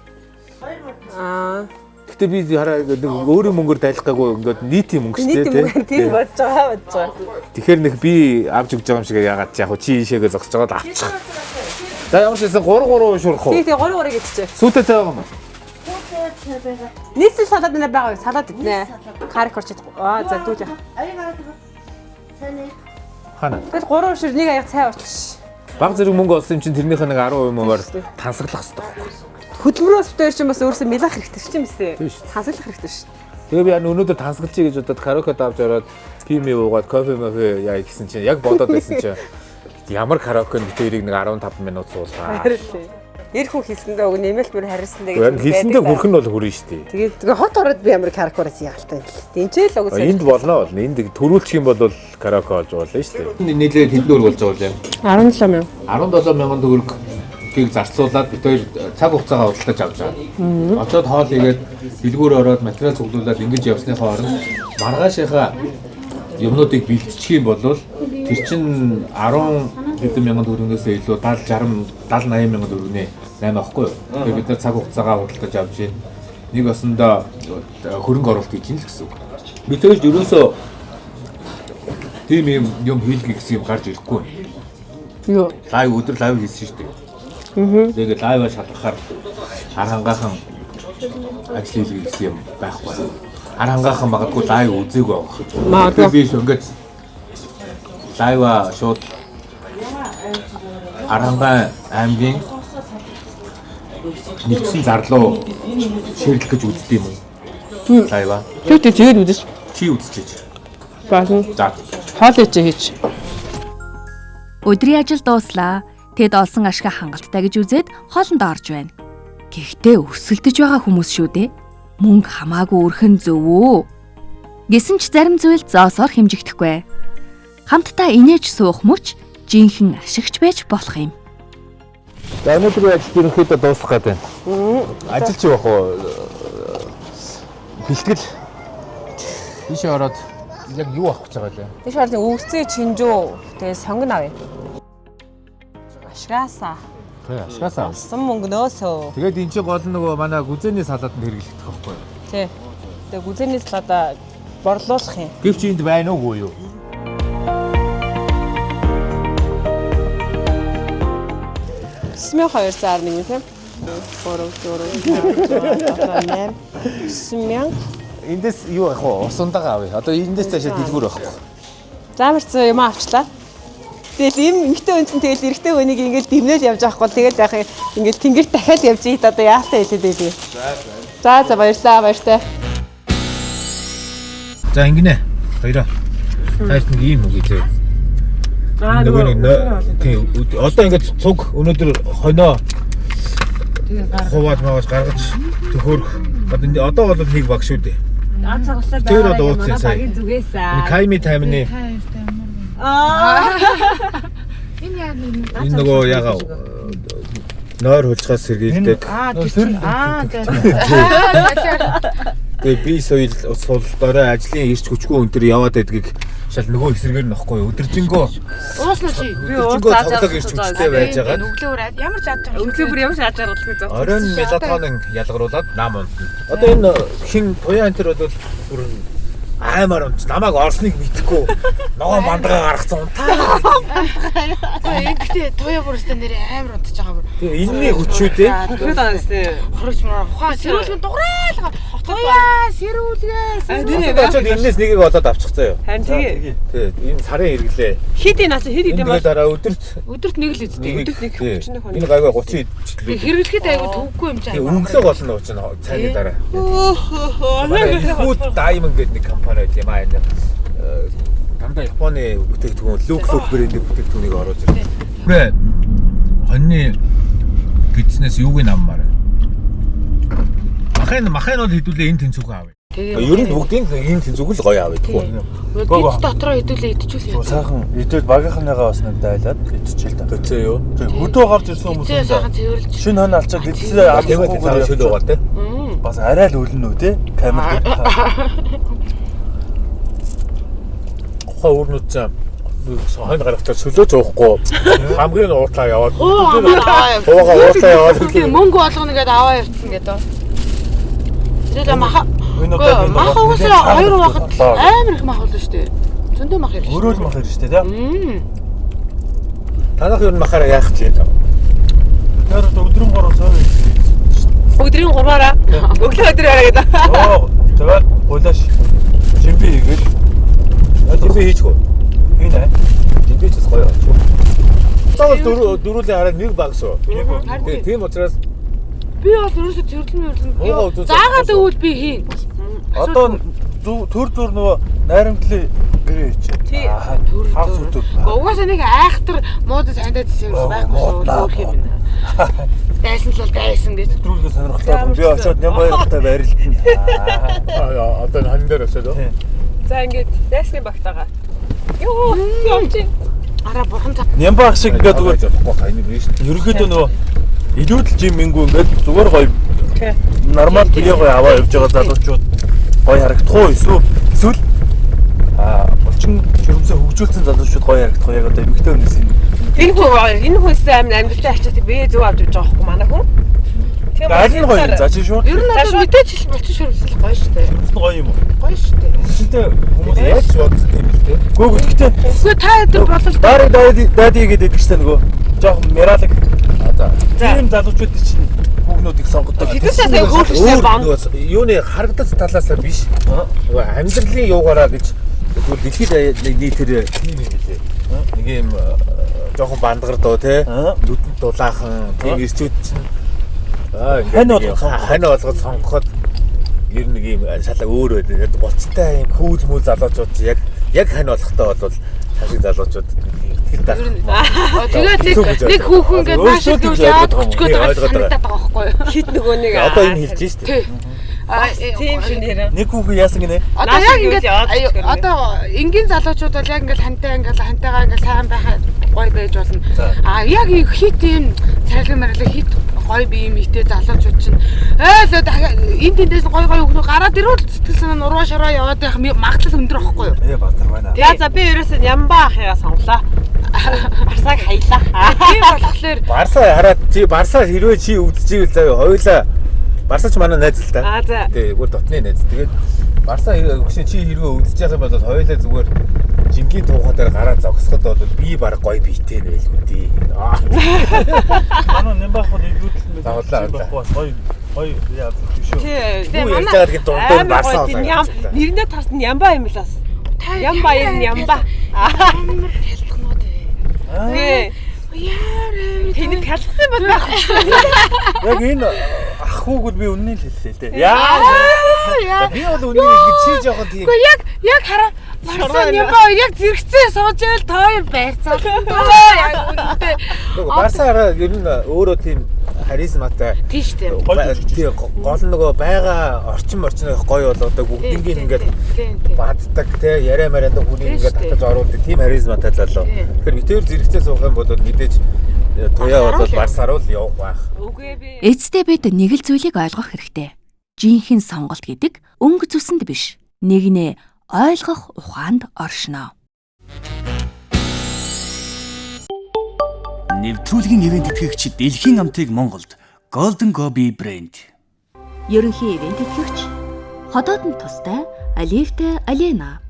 Гэтэ би хараа өөрийн мөнгөөр дайлахгүйгүй ингээд нийтийн мөнгө шүү дээ. Тийм бодож байгаа. Тэгэхээр нэг би авч өгч байгаа юм шиг яагаад ч яг чи ийшээгээ зогсож байгаад авчих. За ямар ч байсан 3 шуурах уу? Тийм 3 гэдчихэ. Сүйтэй цай байгаа юм. Нийслэл салаад нэ байгаа. Салаад иднэ. Карик орч чадахгүй. За дүүж. Хана. Тэгэл 3 шир нэг аяг цай очиж. Баг зэрэг мөнгө олсон юм чинь тэрнийх нь 10% мөнгөөр тансаглах хэрэгтэй байхгүй. Хөдөлмөрөөс битээр чинь бас өөрөөсөө мэлах хэрэгтэй шүү дээ. Тансаглах хэрэгтэй шүү. Тэгээ би өнөөдөр тансаглачий гэж бодоод караоке давж ороод пими уугаад кофе мофе яа гэсэн чинь яг бодоод байсан чинь ямар караоке битэрийг нэг 15 минут суулгаа. Эр хүн хийсэндээ өг нэмэлт бүр харьсандаа гэж. Хийсэндээ хүрх нь бол хүрнэ шүү дээ. Тэгээ хот ороод би ямар караокеоос яалтаа. Тинчээ л угсаа. Энд болно болно. Энд төрүүлчих юм бол караоке болж болно шүү дээ. Нийлээд хэднөр болж байгаа вэ? 17,000. 17,000 төгрөг тийг зарцуулаад бид хоёр цаг хугацаагаа худалдаж авч байгаа. Очоод хоол игээд дэлгүүр ороод материал цуглуулад ингэж явсныхаа оронд маргаашийнхаа юмнуудыг бэлтчих юм бол тэр чинь 10 хэдэн мянган төгрөгнөөс илүү 70-80 мянган төгрөгийн 8 аахгүй юу. Тэгэхээр бид нар цаг хугацаагаа худалдаж авч байна. Нэг басандаа хөрөнгө оруулалт хийж ийн л гэсэн үг. Бид тэгж ерөөсөө тийм юм хийлгэх гэсэн юм гарч ирэхгүй. Юу? Өдөр лайв хийсэн шүү дээ. Тэгээд лайваа шалгахаар хар хангаахан ажил хийлгэх гэсэн юм байхгүй. Хар хангаахан магадгүй лайв үзээгүй байх. Магадгүй би ингээд лайваа шууд Арангаан аймгийн нэгдсэн зарлуу ширлэх гэж үздэг юм уу? Айва. Тэгээд үзэж Чи үзчихэж. болно. За. Хоол хийж. Өдрийн ажил дууслаа. Тэд олсон ашиг хангалттай гэж үзээд хоолндоо орж байна. Гэхдээ өсөлдөж байгаа хүмүүс шүү дээ. Мөнгө хамаагүй өрхөн зөв үү? Гэсэн ч зарим зүйл зоосоор хэмжигдэхгүй. Хамтдаа инээж суух мөч жинхэнэ ашигч байж болох юм. За өнөөдрийн ажил ерөнхийдөө дуусах гэдэг. Ажил чи явах уу? Бэлтгэл. Ийшээ ороод яг юу авах гэж байгаа лээ? Тийш орны өвгцээ чинжүү. Тэгээ сонгон авъя. Ашгаасаа. Тэгээ ашгаасаа. Сан мөнгнөөсөө. Тэгээд энэ чи гол нөгөө манай гүзээний салаатанд хэрэглэх байхгүй юу? Тий. Тэгээ гүзээний салаатаа борлуулах юм. Гэвч энд байна уугүй юу? Смех 201 тийм. 8 смех. Эндээс юу авах вэ? Ус ундагаа авъя. Одоо эндээс цаашаа дэлгүүр байхгүй. Заамарцсан юм авчлаа. Тэгэл ийм эмгтэй хүн чинь тэгэл эрэгтэй хүнийг ингээл дэмнэл явж байгаа хгүй тэгэл яах юм ингээл тэнгэр дахиад явж ийд одоо яахтай хэлээд байлээ. За баярлаа. За ингэнэ. Хоёроо. Таарч нэг юм үгүй зөө. Тийм одоо ингээд цуг өнөөдөр хоноо хуваад мааж гаргаж төхөөрөх. Одоо бол нэг баг шүү дээ. Тэр одоо ууцсан сая. Энэ кайми таймны. Энэ нөгөө ягаа нойр хулцгаас сэргийлдэг. Тэгээ би соёл суултаараа ажлын ирч хүчгүй өнтөр яваад байдгийг шал нөгөө хэсрэгээр нөхгүй өдөржингөө Ууснаа чи би цоглог ирч хүчтэй байж байгаа. Өглөөр ямар ч яаж байгаа. Өглөөр ямар ч яаж байгаа болох гэж. Оройн мелатонин ялгаруулад нам унтна. Одоо энэ хин туяа энэ бол бүр аймаар унт намайг орсныг мэдхгүй ногоон бандгаа гаргацсан унтаа. Гэхдээ туяа бүрстэ нэрээ амар унтаж байгаа бүр. Тэгээ энэний хүчүүд ээ. Хорч маа ухаан сэрүүлгэн дуграалгаа. Туяа сэрүүлгээс. Очоод энэс нэгийг олоод авчихсан юу? Харин тэгээ. Тэгээ энэ сарын хэрэглээ. Хэд энэ ацаа хэд идэм Энэ дараа өдөрт нэг л үздэг. Өдөрт нэг 31 хоног. Энэ гайгүй 30 идэвчлээ. Хэрэглэхэд айгу төвгүй юм чаа. Өнгөлөө болно уу чинь цайны дараа. Food Diamond гэдэг нэг компани байт юм аа энэ. Дандаа Японы бүтээгдэхүүн Look брендийн бүтээгдэхүүнийг оруулж ирсэн. Бэ. Хоньны гидснээс юуг нь аммаар. Махын бол хэдүүлээ энэ тэнцүүхэн аав. Ер нь бүгдийн энэ тэнцүүг л гоё аав гэдэггүй. Гид дотроо хэдүүлээ идчихвэл. Сайхан идэл багийнхныгаа бас нэг дайлаад идчихэл та. Тэцээ юу? Хөдөө гарч ирсэн хүмүүс шинэ хонь алчаад гидсээ авчихгүй шөл байгаа те. Бас арай л өлнө үү те? Камер дээр. Хаа өрнөд зам хонь гарахтаа сөлөөж уухгүй хамгийн уутлаа яваад уугаа уутлаа яваад мөнгө болгоно гэдээ аваа явцсан гэдэг. Тэгээд маха уусаа хоёр байхад амар их мах болно шүү дээ. Зөндөө мах ирж. Өрөөл мах ирж шүү дээ тий. Танах юу махаараа яах гэж байна? Тэр өдрийн 3 цаа. Өдрийн 3-аараа өглөө өдөр яраа гэдэг. Тэгээд гулаш жимби хийгээл. Жимби хийчихв. Энэ жимби ч гоё очив. Тэгвэл дөрүүлээ хараад нэг баг шүү. Тийм учраас би бол ерөөсө зөвлөмөр заагаад өгвөл би хийн. Одоо төр зур нөгөө найрамдлын гэрээ хийчих. Тий. Хавс үтүүд. Угаасаа нэг айхтар мууд сандаад ирсэн байхгүй шүү. Хөөх юм. Дайсан л дайсан гэж. Өдрүүлгээ сонирхолтой. Би очиод ням баяртай байрлалт. Одоо хан дээр очиод. За ингээд дайсны багтаага. Йоо, явчих. Араа бурхан цаа. Нямбах шиг ингээд зүгээр. Ерөнхийдөө нөгөө илүүдл жим мингүү ингээд зүгээр гоё. Нормал тэгээ гоё аваа явж байгаа залуучууд гоё харагдах уу эсвэл булчин жирэмсээ хөгжүүлсэн залуучууд гоё харагдах уу яг одоо эмэгтэй хүнээс энэ хүнсээ амьдралтай ачаад би зөв авч явж байгаа хгүй манай хүн. Тийм аль нь гоё за чи шууд. Ер нь одоо мэдээч булчин шүрмсэл гоё шүү дээ. Гоё юм уу? Гоё шүү дээ. Шинтэй хүмүүс яаж бодсон юм бэ? Гүү гэхдээ. Үгүй та өдөр болол дади гэдэг чинь нөгөө жоохон мэралэг. Тийм залуучууд чинь хүүгнүүд их сонгодог. Тэдээс сая хөөрхөстэй бам. Юуны харагдах талаас биш. Нөгөө амьдралын юугаараа гэж тэгвэл дэлхийд нийтээр тийм юм билээ. Нэг юм жоохон бандгар доо те нүдэнд дулаахан тийм ирчүүд чинь хань болгож сонгоход ер нь ийм шалаа өөр байдаг. Буцтай ийм хүүл мүл залуучууд яг хань болохтой бол ашиг залуучууд итгэл даа. Тэгээд нэг хүүхэн гээд маш их яваад өчгөөд санагдаад байгаа байхгүй юу? Хит нөгөө нэг Одоо энэ хэлж шүү дээ. тийм шинээр. Нэг хүүхэн яасан гинэ? Одоо яг ингээд одоо энгийн залуучууд бол яг ингээд хантайгаа ингээд сайн байхад гоё байж болно. Яг хит юм цайлган марлаа хит гоё бие мэтэ залуучууд чинь энэ тэндээс гоё хүүхнүүд гараад ирвэл сэтгэл санаа нуруу шараа яваад байх магадлал өндөр байхгүй юу? Баатар байна. За би ерөөсөө Нямба ахыгаа сонглоо. Барсаг хаялаа. Тийм болохоор Барсаа хараад Барсаа хэрвээ чи үзчихвэл заяа хоёулаа Барсаач манай найз л та. Тий, өөр дотны найз. Тэгээд Барсаа хөшин чи хэрвээ үзэж байгаа юм бол хоёулаа зүгээр жингийн туухаа дээр гараад зогсоход бол би баг гоё биетэй байл мэдээ. Манай Нямбах хол илүүдэл гоё яа шүү. тий манай дундуур Барсаа нэрэндээ тарсан Нямба юм лаас. Нямба юм Нямба. Амар тэлтгнүүд ээ. Тэнийг хялцсан юм байна. Яг энэ ах хүүгүүд би үннийг хэллээ л дээ. Яа. Би бол үннийг чи жоохон тийм. Гэхдээ яг хараа Барсаа Нямба яг зэрэгцээ сууж байл тоор байрцаа. Яг үнэндээ. Барсаа ер нь өөрөө тийм харизматай. Тийш тийм. Гол нөгөө байгаа орчин гоё бол одоо бүгднийг ингээд баддаг те яриа марианда хүнийг ингээд татаж оруулдаг тийм харизматай залуу. Тэгэхээр битээр зэрэгцээ суух юм бол мэдээж туяа бол Барсаар л явах байх. Эцэстээ бид нэг л зүйлийг ойлгох хэрэгтэй. Жинхэнэ сонголт гэдэг өнгө зүсэнд биш. Нэгнээ ойлгох ухаанд оршино. Нэвтрүүлгийн ивент тэтгэгч Дэлхийн амтыг Монголд Golden Gobi брэнд. Ерөнхий ивент тэтгэгч Ходоодны тустай Алифтэй Алена.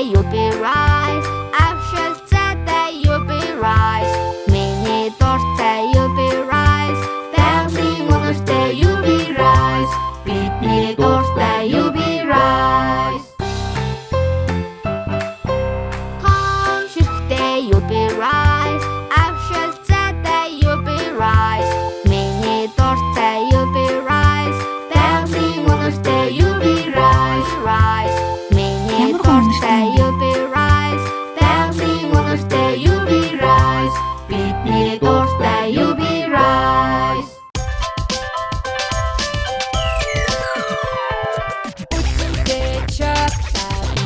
You'll be right. I shall say that you'll be right. Mini dorte you'll be right. Family wonders that you'll be right. Mini dorte you'll be right. Come shifte you'll be right. I shall say that you'll be right. Mini dorte you'll be right. Family wonders that you'll be right. Right. Mini dorte you'll be right. Family wonders that you'll be right. Mini dorte you'll be right. Day chocolate.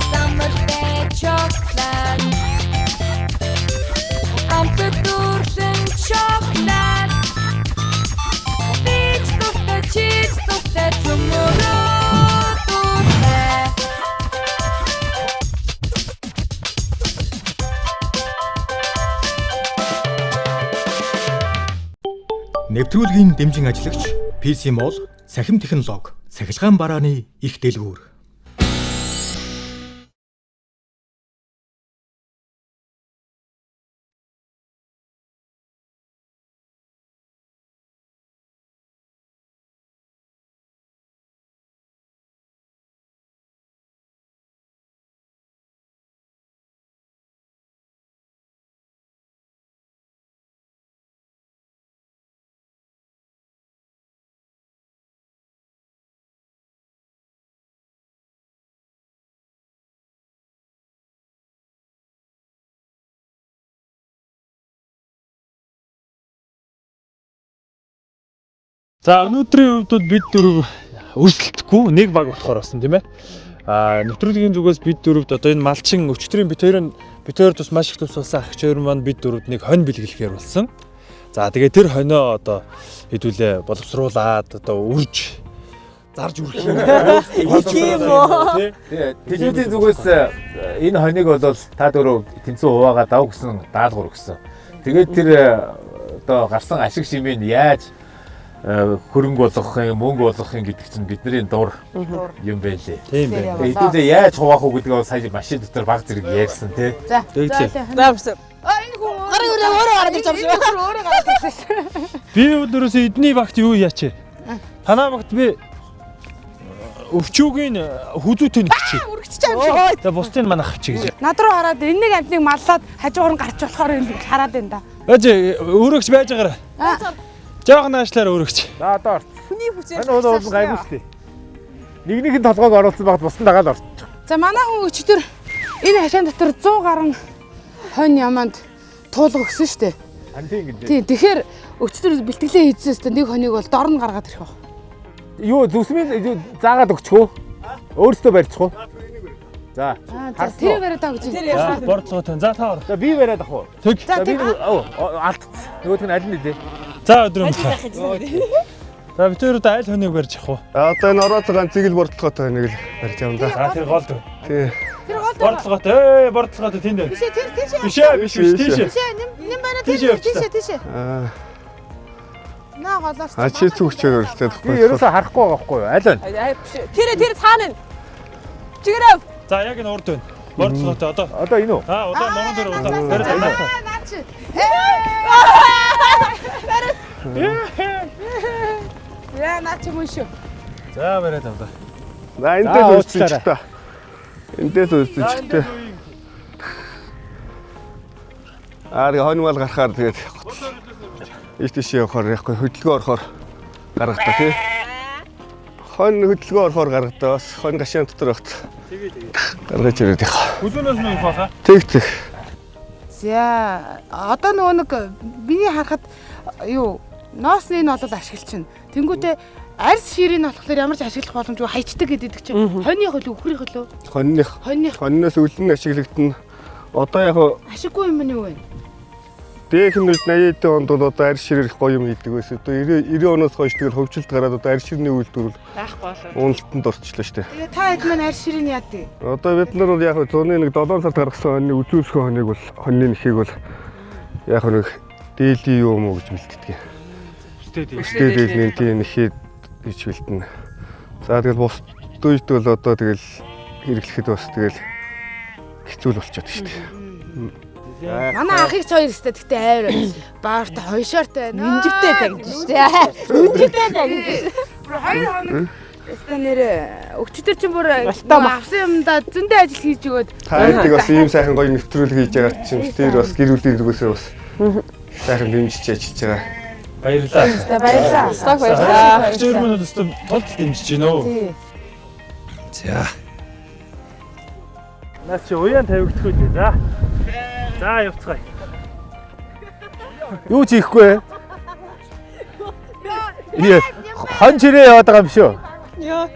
Summer day chocolate. I'm the golden chocolate. Beach dorte, cheese dorte, tomorrow. Нэвтрүүлгийн дэмжин ажиллагч PC Mall, Сахим технологи, цахилгаан барааны их дэлгүүр. За өнөөдрийн хувьд бид дөрөв өрсөлдөхгүй нэг баг болохоор болсон тийм ээ. Нэвтрүүлгийн зүгээс бид дөрөвд одоо энэ малчин өчтөрийн бид хоёр тус маш их тус болсон ах хоёр маань бид дөрөвд нэг хонь бэлгэлэхээр болсон. За тэгээ тэр хонио одоо хэдүүлээ боловсруулаад одоо үрж зарж үрэх юм. Тийм үү? Тэжүүдийн зүгээс энэ хоныг бол та дөрөв тэнцүү хуваагаа дав гэсэн даалгавар өгсөн. Тэгээд тэр одоо гарсан ашиг шимийг яаж хөрөнгө болгох юм, мөнгө болгох юм гэдэг чинь бидний дур юм байлээ. Тийм байна. Хэдүүлээ яаж хуваах уу гэдгийг сая машин дотор баг зэрэг ярьсан тий. За энэ хүн өөрөө гараад ирж байгаа юм шиг. Өөрөө гараад ирсэн. Би өнөөдрөөс эдний багт юу яач вэ? Танаа багт би өвчүүгийн хүзүүтэй нэгчээ. Үргэлж аим шиг. Тэгээ бусдын манайх авчи гэж. Над руу хараад энэ нэг амтныг маллаад хажуугаар нь гарч болохоор энэ хараад байна да. Аж өрөөгч байж байгаарай. Жохон аашлаар өрөөгч. За одоо орц. Хүний хүчээр. Энэ уул гайгүй шүү дээ. Нэг нь толгойг оруулсан багт бусдын дагаад орчих. За манай хүн өчтөр энэ хашаан дотор 100 гаруй хонь яманд туулга өгсөн шүү дээ. Антин гэдэг. Тийм тэгэхээр өчтөр бэлтгэлээ хийжсээс нэг хоньыг бол дор нь гаргаад ирэх баг. Юу зүсмийн заагаад өгчих үү? Өөрөөсөө барьчих уу? За. Тэр бариад таа гэж. Тэр яасан. Бордлого тань. За та ор. За би бариад ах уу? Тэг. За би алдц. Нөгөөх нь аль нь дээ? За өдрөмж. За битүүрүүд аль хоныг барьж ах уу? Одоо энэ ороо цагаан цэгэл бордлоготой нэг л барьж юм да. За тэр гол дөө. Тий. Тэр гол бордлоготой. Бордлоготой тэнд байна. Бишээ тэр тийшээ. Биш тийшээ. Нэм байна тийшээ. Наа голоос. А чи зүгчээр өрөлцөөд байхгүй. Би ерөөсөө харахгүй байгаа байхгүй юу? Аль байна? Тэр цаана нь. Чигээрээ. За яг энэ урд байна. Бордлоготой одоо. Одоо энэ үү? Удаа норон дээр удаа. Бариад байна. Наач. Яа наач юм шүү. За бариад удаа. За эндээс үүсчих та. Эндээс үүсчих та. Тэгээ хонь мал гарахаар тэгээд ийш явахаар яахгүй хөдөлгөөн орохоор гаргатаа тий. Хонь хөдөлгөөн орохоор гаргатаа бас хонь гашаан дотор багт. Гаргаж ирээд яах. Хүлөөнөөс нь их баха. Тэг. За одоо нөгөө нэг биний харахад юу ноосны нь бол ашиглаж чинь. Тэнгүүтээ арьс ширийн болохоор ямар ч ашиглах боломжгүй хайчдаг гэдэг чинь. Хоньных хөл өхрийнх хөлөө. Хоньноос өлн ашиглагдана. Одоо яг ашиггүй юм нь юу вэ? Дэх нь 80-аад онд бол одоо арьс ширээр их гоё юм хийдэг байсан. Одоо 90 оноос хойш тэгэл хөвчлөлт гараад одоо арьс ширний үйлдвэрлэл байхгүй болоо. Уналтанд орчлоо шүү дээ. Тэгээ та хэд маань арьс ширийн яадаг? Одоо бид нар бол яг зуны нэг 7 сард гаргасан хоньны үзүүлсэх хоньыг бол хоньны нэхийг бол яг нэг дээлийн юу юм уу гэж бэлтгэдэг. Өстэй дээлийн тийм нэхээд гэж бэлтэнэ. За тэгэл бус дүйд бол одоо тэгэл хэрэглэхэд бас тэгэл хэцүү л болчиход шүү дээ. Манай ахыг хоёр өстэй гэхдээ айр баарт хойшоортой байна. Инжигтэй загж штэ. Инжигтэй загж. Хоёр хоног өстэй нэрээ өчтөр чинь бүр авсан юмдаа зөндөө ажил хийж өгөөд. Та эдийг бас ийм сайхан гоё нэвтрүүлэг хийж байгаа чинь тэр бас гэр бүлийн зүгээс бас сайхан дэмжиж ажиллаж байгаа. Баярлалаа. Баярлалаа. Сток баярлалаа. Хөрмөнүүд өстө тулд дэмжиж байна уу? За. Наа чи уян тавигдах үү? За. За явцгаая. Юу ч хийхгүй. Яа, хон чирээ яваад байгаа юм шүү. Яа.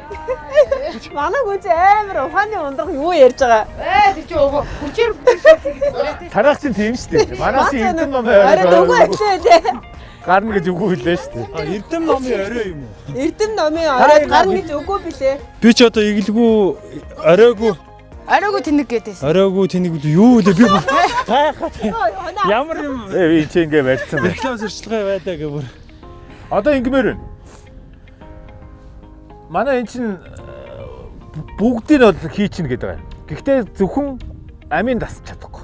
Манай гүнж амар ухааны ундрах юу ярьж байгаа. Тэр чи хүчээр Тарах чинь тийм шүү дээ. Манай чи эрдэм ном арай дуугүй хэлээ. Гарна гэж үгүй хэлээ шүү дээ. Эрдэм номын орой юм уу? Эрдэм номын орой гарна гэж үгүй билээ. Би ч одоо игэлгүй оройгоо тэнэг гэдээс. Оройгоо тэнэг юу вэ? Би гайхаад. Ямар юм би чи ингэ барьсан байна. Реклам сурчлагын байдаа гэвэр. Одоо ингэмээр байна. Манай эн чин бүгдийг нь бол хийчихнэ гэдэг байна. Гэхдээ зөвхөн амийн дасч чадахгүй.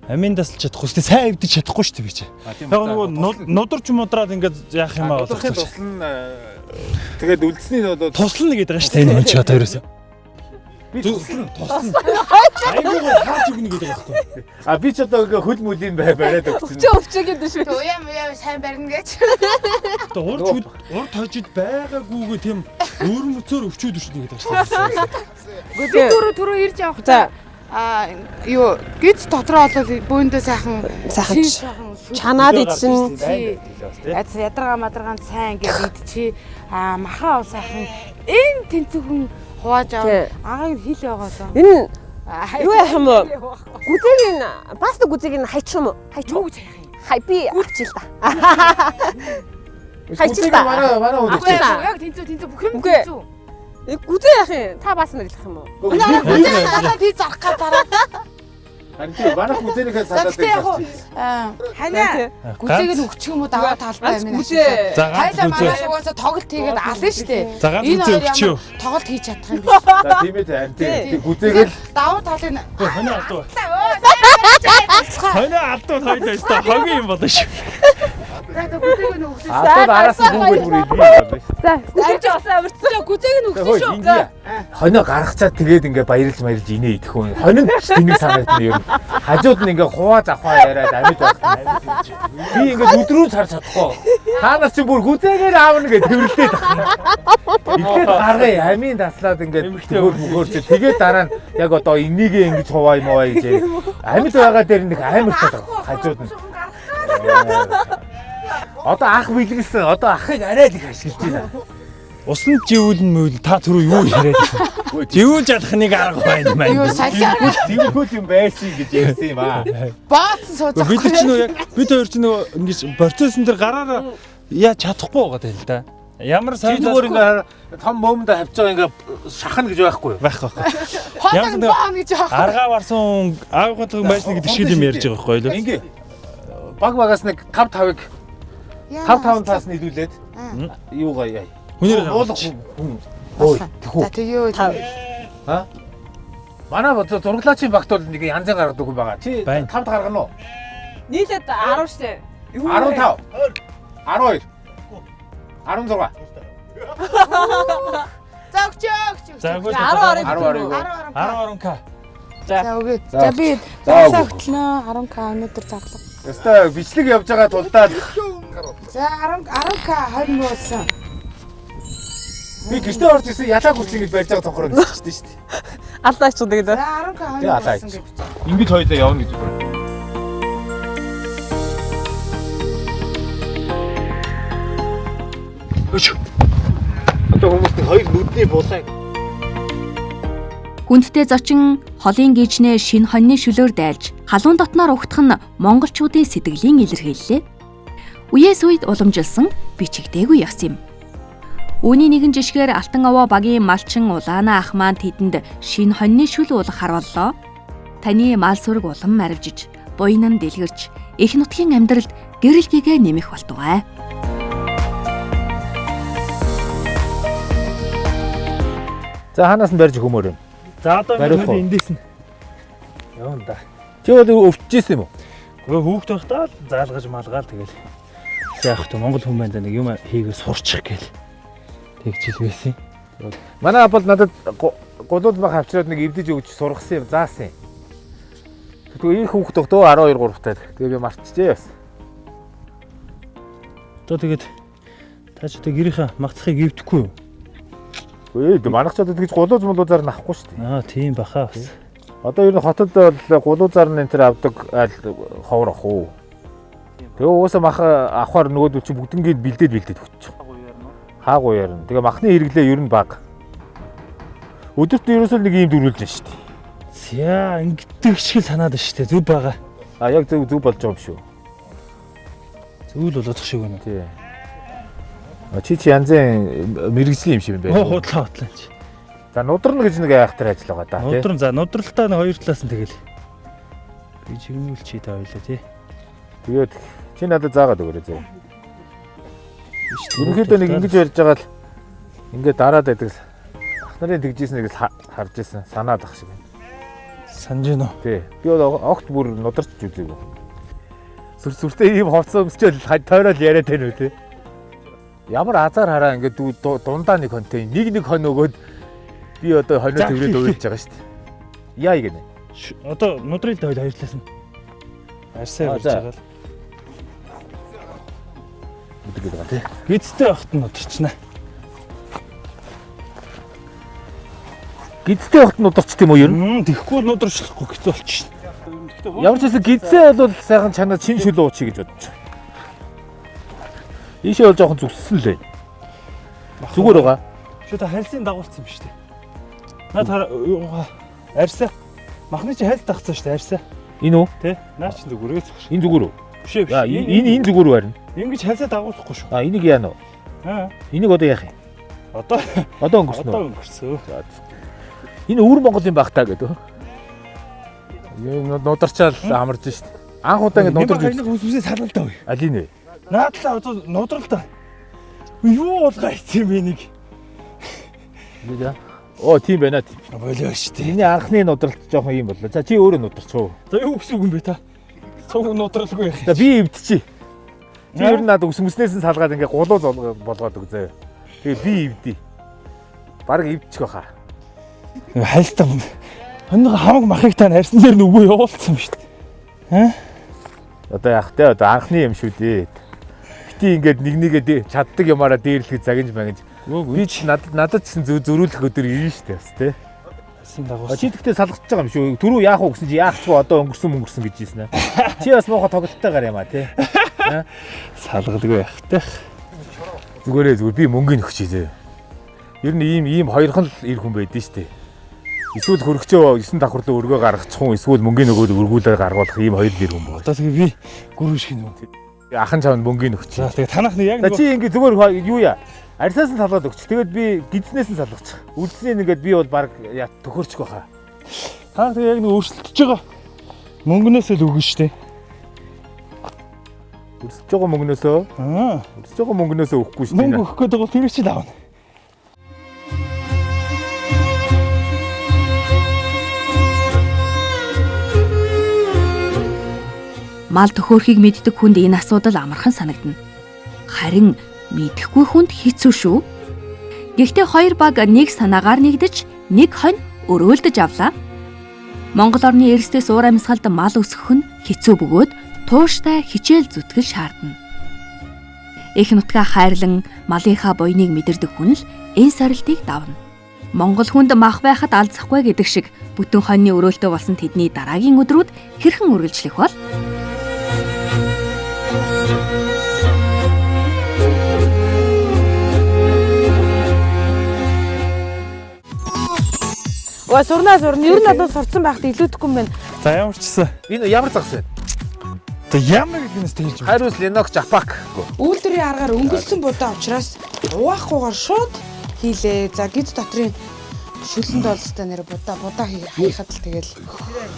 Амийн дасч чадахгүй шүү дээ. Сайн эвдэж чадахгүй шүү дээ би чи. Яг нөгөө нударч мудраад ингээд яах юм аа болох. Тэгээд үлдсний одоо туслана гэдэг байгаа шүү дээ энэ хүн чи одоо ерөөсөө. Би туслана. Айгуу хаач өгнө гэдэг байхгүй. А би ч одоо хөл мүлийн бариад өгсөн. Өвчөө гэдэг шүү. Уяам сайн барина гэж. Одоо урд хожид байгаагүйгээ тийм өөр мөцөөр өвчөөд өчнө гэдэг байна. Би түрүү ирж явах. За юу гиз дотроо бол бөөндөө сайхан чанаад идсэн. Ядаргаа мадаргаанд сайн гэж идчихээ. Маха уу сайхан энэ тэнцвхэн хувааж аваа. Агаыг хил байгаалаа. Энэ юу яах юм бэ? Гүзэг нь паста гүзэг нь хайчих юм уу? Хайчих уу? Хай би авчил та. Хайчих та. Манай үү. Яг тэнцүү бүх юм тэнцүү. Гүзээ яах юм? Та бас нэрлэх юм уу? Гүзээ надад би зарах гэж дараа. Анти манай гүзээнийхээ салаад байна. Ханаа гүзээг нь өгчих юм уу даваа талбай юм. Гүзээ. Хайлаа манай шугаас тоглолт хийгээд ална штэ. Энэ хоёр ямар тоглолт хийж чадах юм биш. За тийм ээ анти гүзээг л даваа талын хонь алдуу. Хонь алдуу хоёул өстө хогийн юм болно шүү. За гүзээг Одоо араас нь бүгд бүр идэх болно шүү. За, амж авсан амарцсан. Гүзээг нь өгсөн шүү. За. Хоноо гаргачаад тэгээд ингээ баярлж инээ идэх хүн. Хонин ч тэнийг санагдана ер нь. Хажууд нь ингээ хуваа завхаа яриад амьд байна. Би ингээ өдрөө царж чадахгүй. Та нар чи бүр гүзээгээр аавна гэж тэрвэрлээд байна. Ихэд гаргая амийн таслаад ингээ мөхөөр чи тэгээд дараа нь яг одоо энийгээ ингэж хуваа юм аа гэж амьд байгаа дээр нэг амар тал хажууд нь. Одоо ах билгэлсэн. Одоо ахыг арай л их ашиглаж байна. Усан живүүлэн мөвл та түрүү юу яриад байна? Живүүлж чадахныг арга байна маа. Юу салаа. Тэгвэл юм байсан гэж ярьсан юм аа. Баацсан сууж. Бид ч нөө яг бид хоёр ч нөө ингэж процессын дээр гараараа яаж чадахгүй байгаа даа л да. Ямар сайн зүгээр ингээ том момонд хавж байгаа ингээ шахна гэж байхгүй юу? Байхгүй. Ямар баан гэж байгаа. Аргаа барсан аавгад байсан гэдэг шиг юм ярьж байгаа байхгүй юу? Ингээ багаас нэг 5-5-ыг 5-5 таас нийлүүлээд юугаа яа. Хүнээр ой тэхүү. За тэгээ юу. Ха? Манай зурглаачийн багт бол нэг янзын гаргадаг хүн байгаа. Чи 5 гаргана уу? Нийлээд 10 штэ. 15 12 16 За өгч. За өгөөч. 10k. За өгөө. За би заасаа хөтлнө 10k өнөөдөр зарлаа. Өстой бичлэг явж байгаа тулдаа За 10k 20 нуусан. би гэртээ орж ирсэн ялаа хүрч ингэж барьж байгаа тохроо нисчихсэн шүү дээ. Алдаач гэдэг. За 10k 20 нуусан гэж. Ингэж хоёлаа явна гэж байна. Одоо хүмүүст хоёр нүдний булаа. Хүндтэй зочин холын гижнээ шинэ хоньны шүлөөр дайлж халуун дотноор угтах нь монголчуудын сэтгэлийн илэрхийллээ. Үеэс үед уламжилсан бичигдээгүй ёс юм. Үүний нэгэн жишгээр Алтан овоо багийн малчин Улаана ах маань тэдэнд шинэ хоньны шүл уулах харууллаа. Таны мал сүрэг улам марвжиж, буйнан дэлгэрч, их нутгийн амьдралд гэрэл гэгээ нэмэх болтугай. За ханаас нь барьж хөмөр юм. За одоо эндээс нь явна да. Чи бол өвчжсэн юм уу? Гөө хүүхд байхдаа л заалгаж малгаал тэгэл. Яах вэ? Монгол хүн байна нэг юм хийгээ сурчих гээл. Тэгжил байсан. Манай апл надад голууд баг авчираад нэг эвдэж өгч сургасан юм заасан. Тэгээ их хүүхд өгдөө 12 3 таад. Тэгээ би мартчихжээ бас. Одоо тэгээд та ч одоо гэрийнхаа магцахыг эвдэхгүй юу? Үгүй ээ манайчаад тэгж голууз молуузаар нь авахгүй шүү дээ. Аа тийм баха бас. Одоо ер нь хотод бол голуузаар нь энэ төр авдаг ховор ах уу. Тэгээ уусаа мах авахаар нөгөөдөл чи бүгднгээд бэлдээд өгчих. Хаагуяар нь. Тэгээ махны хэрэглээ ер нь бага. Өдөрт ерөөсөө нэг юм дөрүүлж байна шүү дээ. Яа ингэдэг шиг санаад байна шүү дээ. Зүг байгаа. А яг зөв болж байгаа юм шүү. Зүйл болоох шиг байна. Тий. Чи янзын мэрэгжлийн юм шиг байна. Худлаа чи. За нудрна гэж нэг айхтар ажил байгаа да тий. Нудран за нудралтаа нэг хоёр талаас нь тэгэл. Би чигмүүл чи та ойлоо тий. Тэгээд чи надад заагаад өгөөрэй зөө. Ерөнхийдөө нэг ингэж ярьж байгаа л ингээд дараад байдаг. Ах нарын тэгжсэн нэг харж ирсэн санаад ах шиг байна. Санаж гинөө. Тий. Би бол огт бүр нударч үзээгүй. Сүртэй ийм хувцас өмсчөөл тойрол яриад тань үү тий. Ямар азар хараа ингээд дундаа нэг хонтой нэг хон өгөөд би одоо хонио төврээд уйлж байгаа шүү дээ. Яа гинэ. Одоо нудрал дойл хоёр талаас нь. Арсаа болж байгаа л. Үдгээд байгаа тий. Гидтэй байхад нь нударчна. Гидтэй байхад нь нударч тийм үү ер нь? Тэгэхгүй нударчлахгүй хэцүү болчихно. Ямар ч хэсэг гидсээ бол сайхан чанаа чин шүлөө уучи гэж бодож байна. Ийшээ бол жоохон зүссэн л байна. Зүгээр байгаа. Шү та хальсын дагуулсан юм шүү дээ. Наад арьсаа. Махны чи хальс тагцсан шүү дээ арьсаа. Энэ үү? Тэ? Наа чи зүгээрээ зөвш. Энэ зүгээр үү? Биш ээ. Энэ зүгээр байна. Ингэж хальсаа дагуулахгүй шүү. А энийг яана уу? Энийг одоо яах юм? Одоо өнгөрсөн үү? Одоо өнгөрсөн. Энэ өвөр Монголын багтаа гэдэг. Нударчаал амарч шүү дээ. Анх удаа ингэ нударч үсээ салгалдаа үе. Алин вэ? Наадлаа одоо нудралдаа. Юу болгоо ийцэн бэ нэг. Нэ. Оо тийм байна тийм. Болоо шүү дээ. Миний анхны нудралт жоохон юм боллоо. За чи өөрөө нударч уу? За юу гэсэн үг юм бэ та? Цуг нудралгүй. За би эвдчихье. Чи ер нь надад өснөөс нь салгаад ингээ гулуу болгоод өг заяа. Тэгээ би ивдээ. Бараг ивдчих байхаа. Хайлтаа. Хоног хамаг махыг та нарьсан дээр нүгөө явуулсан юм шүү дээ. Одоо яах те одоо анхны юм шүү дээ. Бити ингээд нэгнийгээ чаддаг юмараа дээрлэхэд загинж магинж. Би ч надад ч гэсэн зөрүүлэх өдөр ирнэ шүү дээ бас те. Чи тэгтээ салгацж байгаа юм шүү. Түрүү яах уу гэсэн чи яах ч одоо өнгөрсөн гэж ийсэн аа. Чи бас муухай тоглолттойгаар юм аа те. Салгалгүй байх те. Зүгээр би мөнгөний өгч ийзээ. Ер нь ийм хоёрхан л ир хүн байдэн шүү дээ. Эсвэл хөргөчөө 9 давхарлаа өргөө гаргачих хүн эсвэл мөнгөний нөгөөд өргүүлээ гаргуулах ийм хоёр ир хүн байна. Одоо тэгээ би гүрэн шиг юм. Ахын чавд мөнгөний өгч. За тэгээ танах нэг яг нэг. Чи ингэ зүгээр юу яа? Арьсаас нь салгаад өгч. Тэгээд би гидснээс нь салгачих. Үлдсний нэгэд би бол баг төхөрчих байхаа. Та тэгээ яг нэг өөрчлөлтөж байгаа. Мөнгнөөс л өгнө штэ. Өрсөж байгаа мөнгнөөсөө? Өрсөж байгаа мөнгнөөсөө өгөхгүй штэ. Мөнгө өгөх гэдэг бол тэр чинь аавна. Мал төхөөрхийг мэддэг хүнд энэ асуудал амархан санагдана. Харин мэдэхгүй хүнд хэцүү шүү. Гэхдээ хоёр баг нэг санаагаар нэгдэж, нэг хонь өрөөлдөж авлаа. Монгол орны эрсдээс уур амьсгалд мал өсгөх нь хэцүү бөгөөд тууштай хичээл зүтгэл шаардна. Их нутгаа хайрлан малынхаа буйныг мэдэрдэг хүн л энэ сорилтыг давна. Монгол хүнд мах байхад алзахгүй гэдэг шиг бүтэн хоньны өрөөлтөө болсон тэдний дараагийн өдрүүд хэрхэн үргэлжлэх бол? Сурна. Ер нь одоо сурцсан байхад илүүдэхгүй юм байна. За ямар ч гэсэн. Энэ ямар загас вэ? Тэг ямар гэдгээс тэлж байна. Хариус Ленок Жапак. Үйлдвэрийн аргаар өнгөрсөн будаа учраас угаахгүйгээр шууд хийлээ. За гиз дотрын шүлэнд олстой нэр будаа хаяхад л тэгэл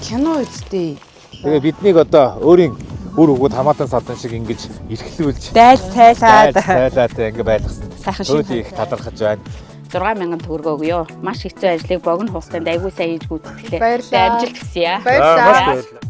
кино үзтээ. Тэгээ биднийг одоо өөрийн үр өгөөд хамаатан садан шиг ингэж эрхлүүлж цайлаад ингэ байлгасан. Хөөд их талархаж байна. 6,000 төгрөгөө өгөө. Маш хэцүү ажлыг богино хугацаанд аягүй сайн хийж гүйцэтгэлээ. Амжилт хүсье. Баярлалаа.